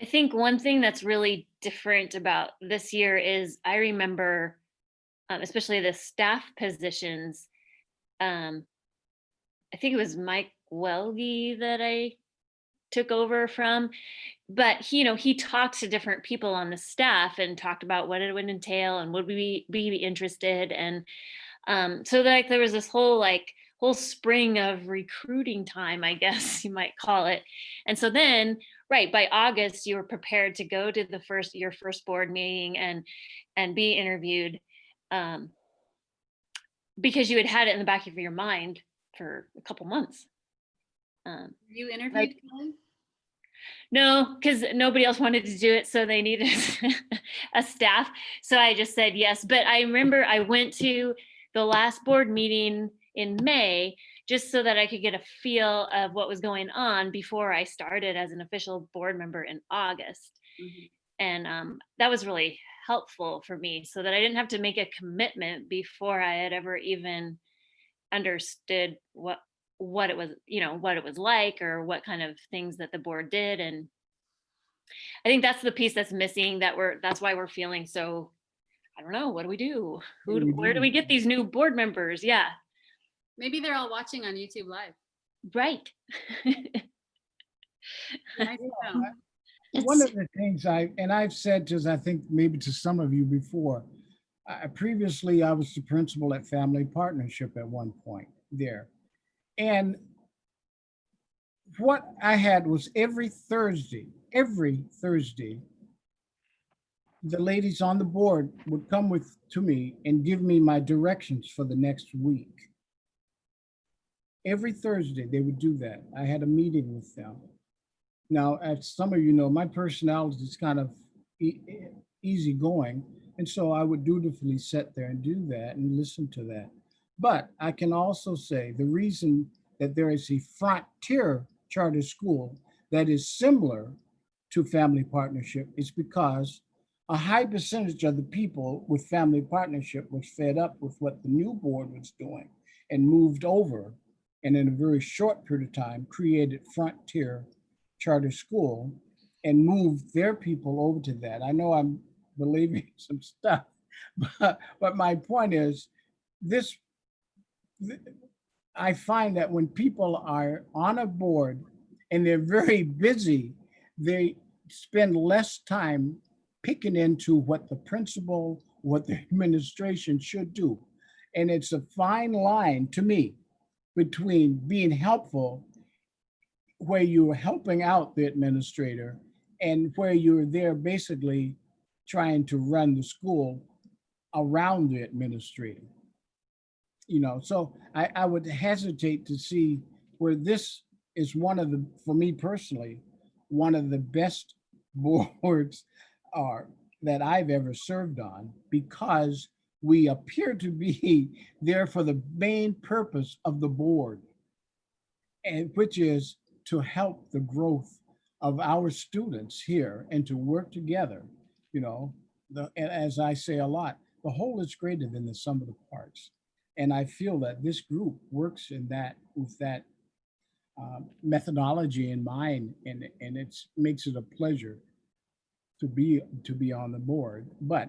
I think one thing that's really different about this year is I remember, especially the staff positions. I think it was Mike Welge that I took over from, but he talked to different people on the staff and talked about what it would entail and would we be interested. And so like there was this whole spring of recruiting time, I guess you might call it. And so then, right, by August, you were prepared to go to your first board meeting and be interviewed, because you had it in the back of your mind for a couple months.
You interviewed Kelly?
No, because nobody else wanted to do it, so they needed a staff. So I just said yes. But I remember I went to the last board meeting in May just so that I could get a feel of what was going on before I started as an official board member in August. And that was really helpful for me so that I didn't have to make a commitment before I had ever even understood what it was, what it was like or what kind of things that the board did. And I think that's the piece that's missing, that's why we're feeling so, I don't know, what do we do? Where do we get these new board members? Yeah.
Maybe they're all watching on YouTube Live.
Right.
Nice to know.
One
It's,
of the things I've said to, I think maybe to some of you before, previously I was the principal at Family Partnership at one point there. And what I had was every Thursday, the ladies on the board would come to me and give me my directions for the next week. Every Thursday they would do that. I had a meeting with them. Now, as some of you know, my personality is kind of easygoing. And so I would dutifully sit there and do that and listen to that. But I can also say the reason that there is a frontier charter school that is similar to Family Partnership is because a high percentage of the people with Family Partnership was fed up with what the new board was doing and moved over, and in a very short period of time created Frontier Charter School and moved their people over to that. I know I'm believing some stuff, but my point is this. I find that when people are on a board and they're very busy, they spend less time picking into what the principal, what the administration should do. And it's a fine line to me between being helpful, where you're helping out the administrator, and where you're there basically trying to run the school around the administrator. So I would hesitate to see where this is for me personally, one of the best boards that I've ever served on, because we appear to be there for the main purpose of the board, and which is to help the growth of our students here and to work together. And as I say a lot, the whole is greater than the sum of the parts. And I feel that this group works with that methodology in mind, and it makes it a pleasure to be on the board. But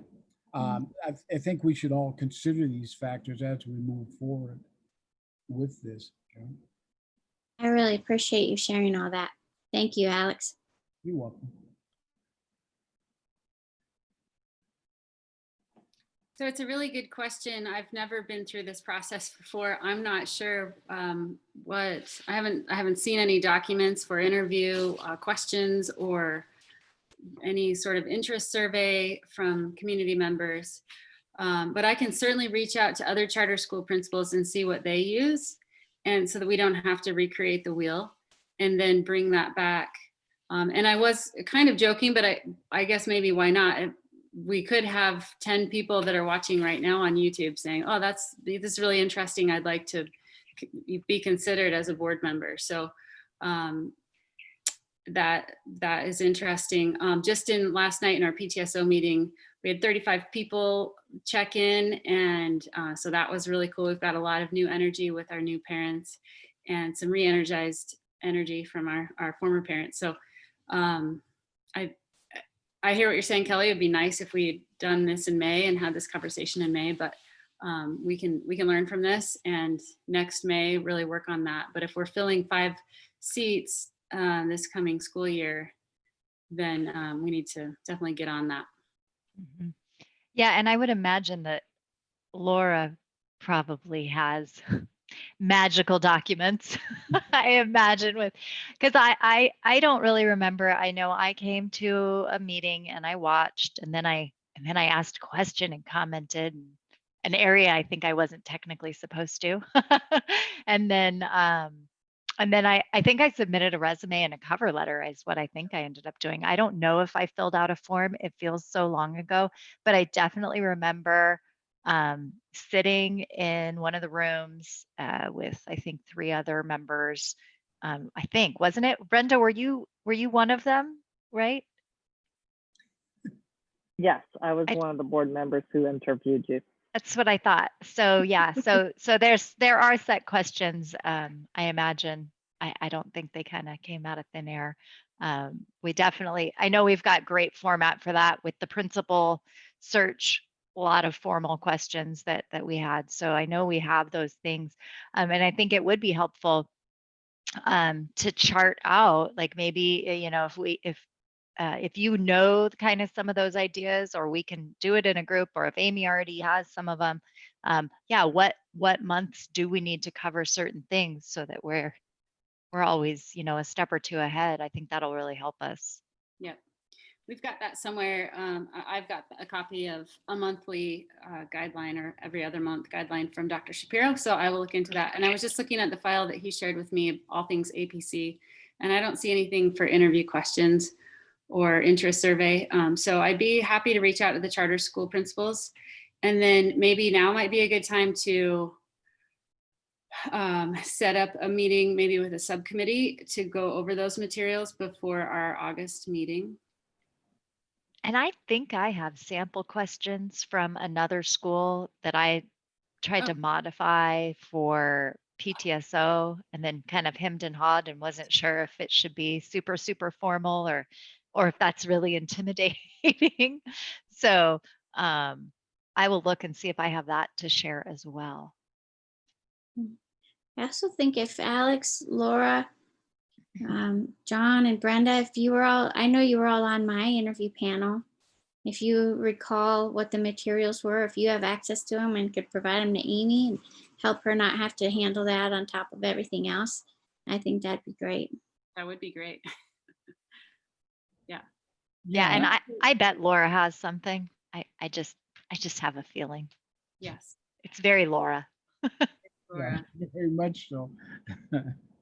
I think we should all consider these factors as we move forward with this.
I really appreciate you sharing all that. Thank you, Alex.
You're welcome.
So it's a really good question. I've never been through this process before. I'm not sure I haven't seen any documents for interview questions or any sort of interest survey from community members. But I can certainly reach out to other charter school principals and see what they use, and so that we don't have to recreate the wheel, and then bring that back. And I was kind of joking, but I guess maybe why not? We could have 10 people that are watching right now on YouTube saying, oh, this is really interesting. I'd like to be considered as a board member. So that is interesting. Just in last night in our PTSO meeting, we had 35 people check in, and so that was really cool. We've got a lot of new energy with our new parents and some re-energized energy from our former parents. So I hear what you're saying, Kelly. It'd be nice if we had done this in May and had this conversation in May, but we can learn from this, and next May really work on that. But if we're filling 5 seats this coming school year, then we need to definitely get on that.
Mhm. Yeah, and I would imagine that Laura probably has magical documents. I imagine with, because I don't really remember. I know I came to a meeting and I watched, and then I asked a question and commented, an area I think I wasn't technically supposed to. And then I think I submitted a resume and a cover letter is what I think I ended up doing. I don't know if I filled out a form. It feels so long ago, but I definitely remember sitting in one of the rooms with, I think, 3 other members. I think, wasn't it? Brenda, were you one of them, right?
Yes, I was one of the board members who interviewed you.
That's what I thought. So yeah, so there are set questions. I imagine. I don't think they kind of came out of thin air. We definitely, I know we've got great format for that with the principal search, a lot of formal questions that we had. So I know we have those things, and I think it would be helpful to chart out, like maybe if you know kind of some of those ideas, or we can do it in a group, or if Amy already has some of them, yeah, what months do we need to cover certain things so that we're always, a step or 2 ahead? I think that'll really help us.
Yep. We've got that somewhere. I've got a copy of a monthly guideline, or every other month guideline from Dr. Shapiro. So I will look into that. And I was just looking at the file that he shared with me, all things APC, and I don't see anything for interview questions or interest survey. So I'd be happy to reach out to the charter school principals. And then maybe now might be a good time to set up a meeting, maybe with a subcommittee, to go over those materials before our August meeting.
And I think I have sample questions from another school that I tried to modify for PTSO, and then kind of hemmed and hawed and wasn't sure if it should be super, super formal or if that's really intimidating. So I will look and see if I have that to share as well.
I also think if Alex, Laura, John, and Brenda, if you were all, I know you were all on my interview panel. If you recall what the materials were, if you have access to them and could provide them to Amy and help her not have to handle that on top of everything else, I think that'd be great.
That would be great.
Yeah, and I bet Laura has something. I just have a feeling.
Yes.
It's very Laura.
Laura.
Yeah, very much so.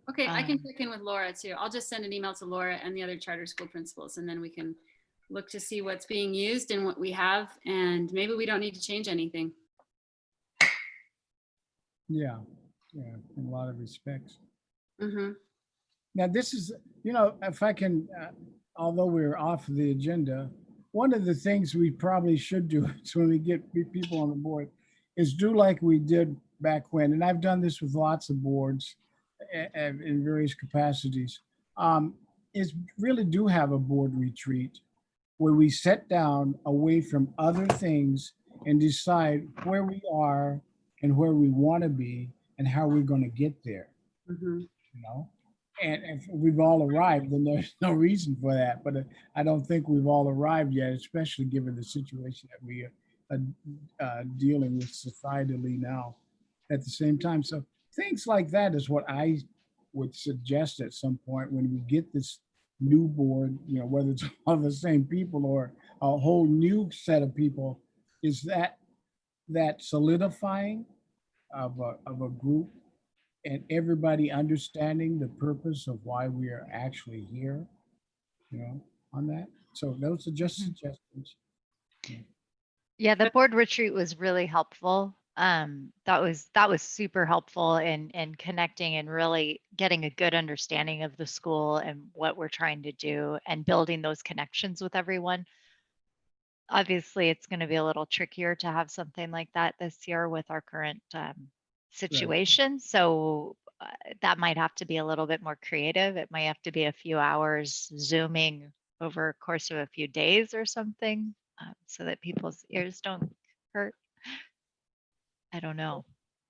Okay, I can check in with Laura too. I'll just send an email to Laura and the other charter school principals, and then we can look to see what's being used and what we have, and maybe we don't need to change anything.
Yeah, in a lot of respects.
Mm-hmm.
Now, this is, if I can, although we're off the agenda, one of the things we probably should do is when we get people on the board is do like we did back when, and I've done this with lots of boards in various capacities, is really do have a board retreat where we sit down away from other things and decide where we are and where we want to be and how we're going to get there.
Mm-hmm.
And if we've all arrived, then there's no reason for that. But I don't think we've all arrived yet, especially given the situation that we are dealing with societally now at the same time. So things like that is what I would suggest at some point when we get this new board, whether it's all the same people or a whole new set of people, is that solidifying of a group and everybody understanding the purpose of why we are actually here, on that. So those are just suggestions.
Yeah, the board retreat was really helpful. That was super helpful in connecting and really getting a good understanding of the school and what we're trying to do and building those connections with everyone. Obviously, it's going to be a little trickier to have something like that this year with our current situation. So that might have to be a little bit more creative. It might have to be a few hours Zooming over a course of a few days or something, so that people's ears don't hurt. I don't know.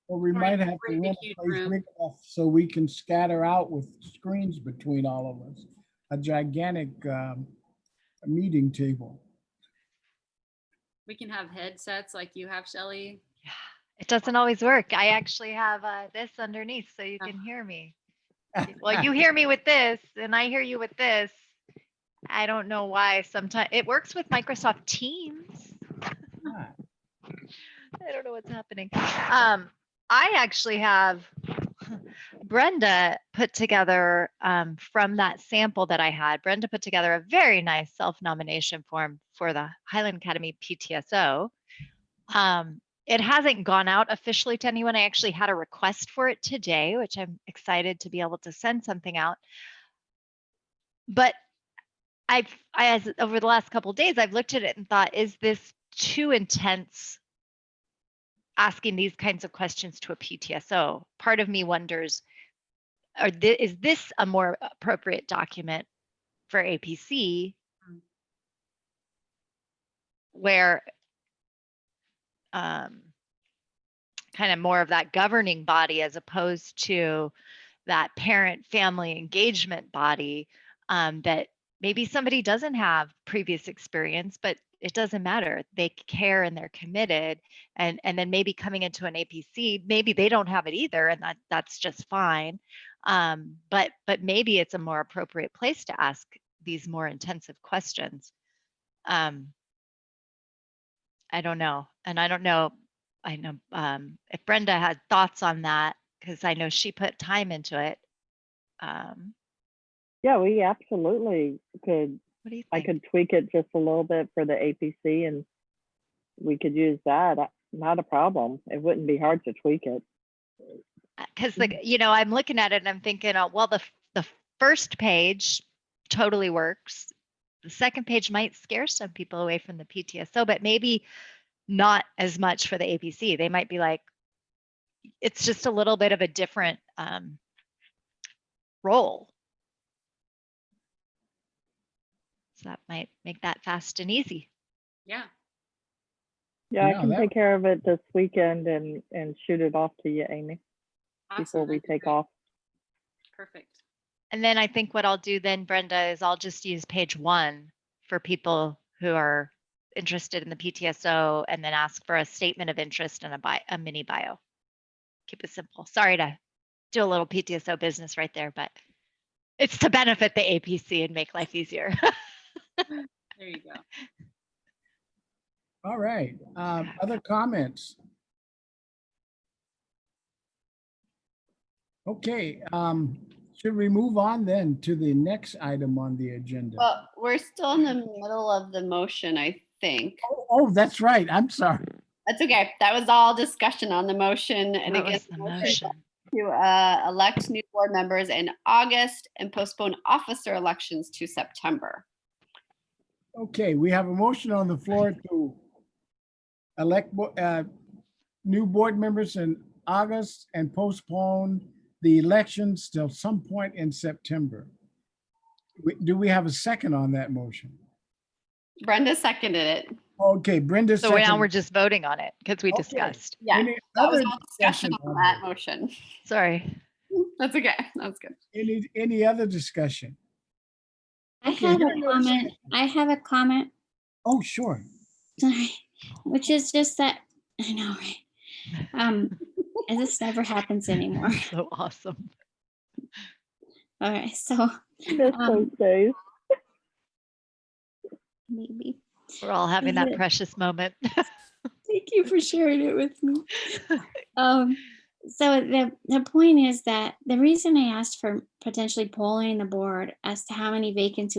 Well, we might have to
Great big
rent
huge
a place
room.
big enough so we can scatter out with screens between all of us. A gigantic meeting table.
We can have headsets like you have, Shelley.
Yeah, it doesn't always work. I actually have this underneath so you can hear me. Well, you hear me with this and I hear you with this. I don't know why. Sometimes it works with Microsoft Teams.
Ah,
I don't know what's happening. I actually have Brenda put together from that sample that I had. Brenda put together a very nice self-nomination form for the Highland Academy PTSO. It hasn't gone out officially to anyone. I actually had a request for it today, which I'm excited to be able to send something out. But over the last couple of days, I've looked at it and thought, is this too intense asking these kinds of questions to a PTSO? Part of me wonders, is this a more appropriate document for APC where kind of more of that governing body as opposed to that parent family engagement body, that maybe somebody doesn't have previous experience, but it doesn't matter. They care and they're committed. And then maybe coming into an APC, maybe they don't have it either, and that's just fine. But maybe it's a more appropriate place to ask these more intensive questions. I don't know. And I don't know, I know if Brenda had thoughts on that, because I know she put time into it.
Yeah, we absolutely could.
What do you
I
think?
could tweak it just a little bit for the APC and we could use that. Not a problem. It wouldn't be hard to tweak it.
Because I'm looking at it and I'm thinking, oh, well, the first page totally works. The second page might scare some people away from the PTSO, but maybe not as much for the APC. They might be like, it's just a little bit of a different role. So that might make that fast and easy.
Yeah.
Yeah,
Yeah,
I can
that-
take care of it this weekend and shoot it off to you, Amy, before
Awesome.
we
that'd be
take
great.
off.
Perfect.
And then I think what I'll do then, Brenda, is I'll just use page 1 for people who are interested in the PTSO, and then ask for a statement of interest and a mini bio. Keep it simple. Sorry to do a little PTSO business right there, but it's to benefit the APC and make life easier.
There you go.
all right. Other comments? Okay. Should we move on then to the next item on the agenda?
Well, we're still in the middle of the motion, I think.
Oh, that's right. I'm sorry.
That's okay. That was all discussion on the motion. And
What
again,
was the motion?
to elect new board members in August and postpone officer elections to September.
Okay, we have a motion on the floor to elect new board members in August and postpone the elections till some point in September. Do we have a second on that motion?
Brenda seconded it.
Okay, Brenda
So now
seconded.
we're just voting on it because we
Okay.
discussed.
Yeah,
Any
that was
other
all discussion
discussion
on
on
that
this?
motion.
Sorry.
That's okay. That's good.
Any other discussion?
I
Okay,
have a
hearing no
comment.
discussion.
I have a comment.
Oh, sure.
Sorry, which is just that I know, right? And this never happens anymore.
So awesome.
All right, so
Miss those days.
maybe.
We're all having that precious moment.
Thank you for sharing it with me. So the point is that the reason I asked for potentially polling the board as to how many vacancies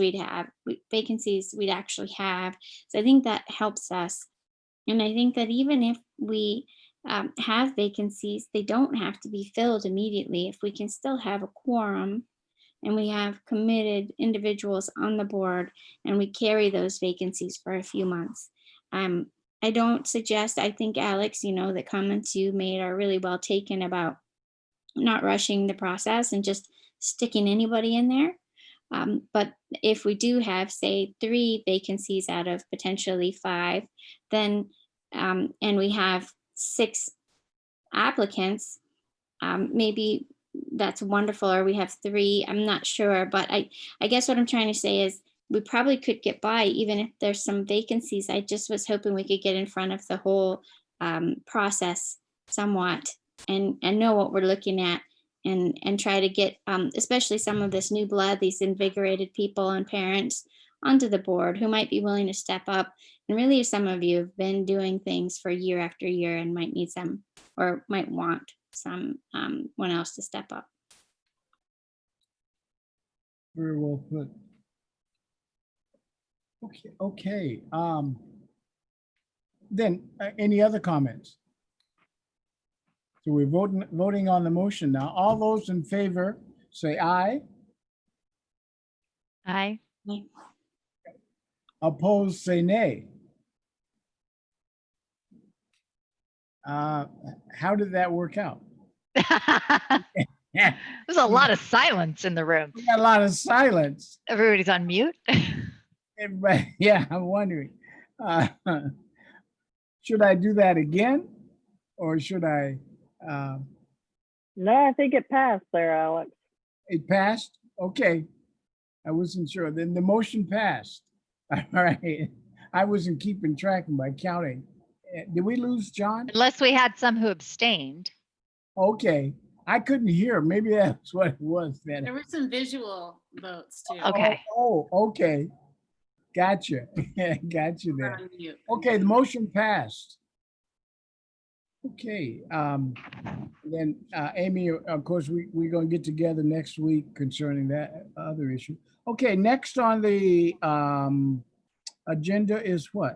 we'd actually have, so I think that helps us. And I think that even if we have vacancies, they don't have to be filled immediately. If we can still have a quorum and we have committed individuals on the board and we carry those vacancies for a few months. I don't suggest, I think Alex, the comments you made are really well taken about not rushing the process and just sticking anybody in there. But if we do have, say, 3 vacancies out of potentially 5, then, and we have 6 applicants, maybe that's wonderful, or we have 3, I'm not sure. But I guess what I'm trying to say is we probably could get by even if there's some vacancies. I just was hoping we could get in front of the whole process somewhat and know what we're looking at and try to get especially some of this new blood, these invigorated people and parents onto the board who might be willing to step up. And really, some of you have been doing things for year after year and might need some or might want someone else to step up.
Very well put. Okay. Then any other comments? So we're voting on the motion now. All those in favor, say aye.
Aye.
Opposed, say nay. How did that work out? Yeah,
There's a lot of silence in the room.
we got a lot of silence.
Everybody's on mute.
Everybody, yeah, I'm wondering. Should I do that again? Or should I,
No, I think it passed there, Alex.
it passed? Okay. I wasn't sure. Then the motion passed. All right. I wasn't keeping track by counting. Did we lose John?
Unless we had some who abstained.
Okay. I couldn't hear. Maybe that's what it was then.
There were some visual votes too.
Okay.
Oh, okay. Gotcha. Gotcha
We're
there.
on mute.
Okay, the motion passed. Okay, then Amy, of course, we're gonna get together next week concerning that other issue. Okay, next on the agenda is what?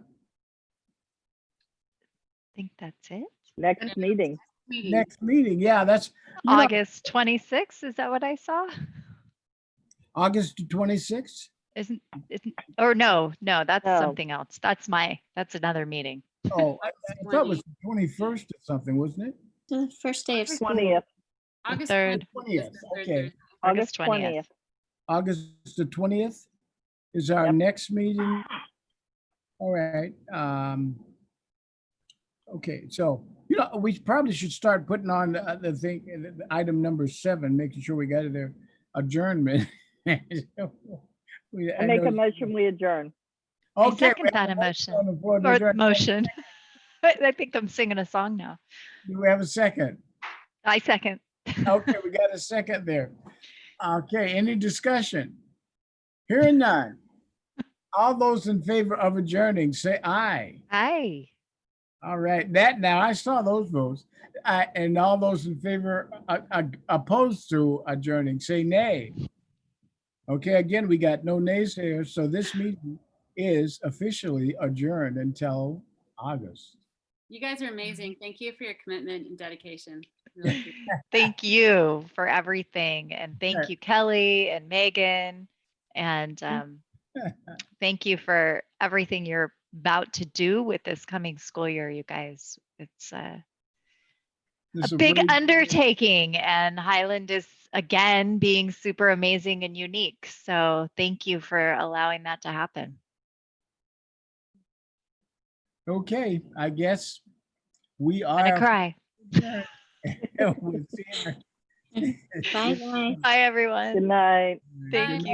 I think that's it.
Next meeting.
Next meeting, yeah, that's you know,
August 26th, is that what I saw?
August 26th.
Isn't, or no, that's
No.
something else. That's another meeting.
Oh, I thought it was the 21st or something, wasn't it?
The first day of school.
20th.
August
3rd.
20th, okay.
August
20th.
20th.
August the 20th is our
Yep.
next meeting. All right. Okay, so, we probably should start putting on the thing, the item number 7, making sure we got it there, adjournment.
I make a motion, we adjourn.
I
Okay.
second
we have
that
a
emotion.
on the floor to
Or
adjourn.
motion. I think I'm singing a song now.
Do we have a second?
I second.
Okay, we got a second there. Okay, any discussion? Hearing none. All those in favor of adjourning, say aye.
Aye.
All right, now I saw those votes. And all those in favor, opposed to adjourning, say nay. Okay, again, we got no nays here, so this meeting is officially adjourned until August.
You guys are amazing. Thank you for your commitment and dedication. Really appreciate it.
Thank you for everything. And thank you, Kelly and Megan. And thank you for everything you're about to do with this coming school year, you guys. It's a big undertaking, and Highland is again being super amazing and unique. So thank you for allowing that to happen.
Okay, I guess we
I'm gonna
are.
cry.
We'll see you.
Bye, guys.
Bye, everyone.
Good night.
Thank you.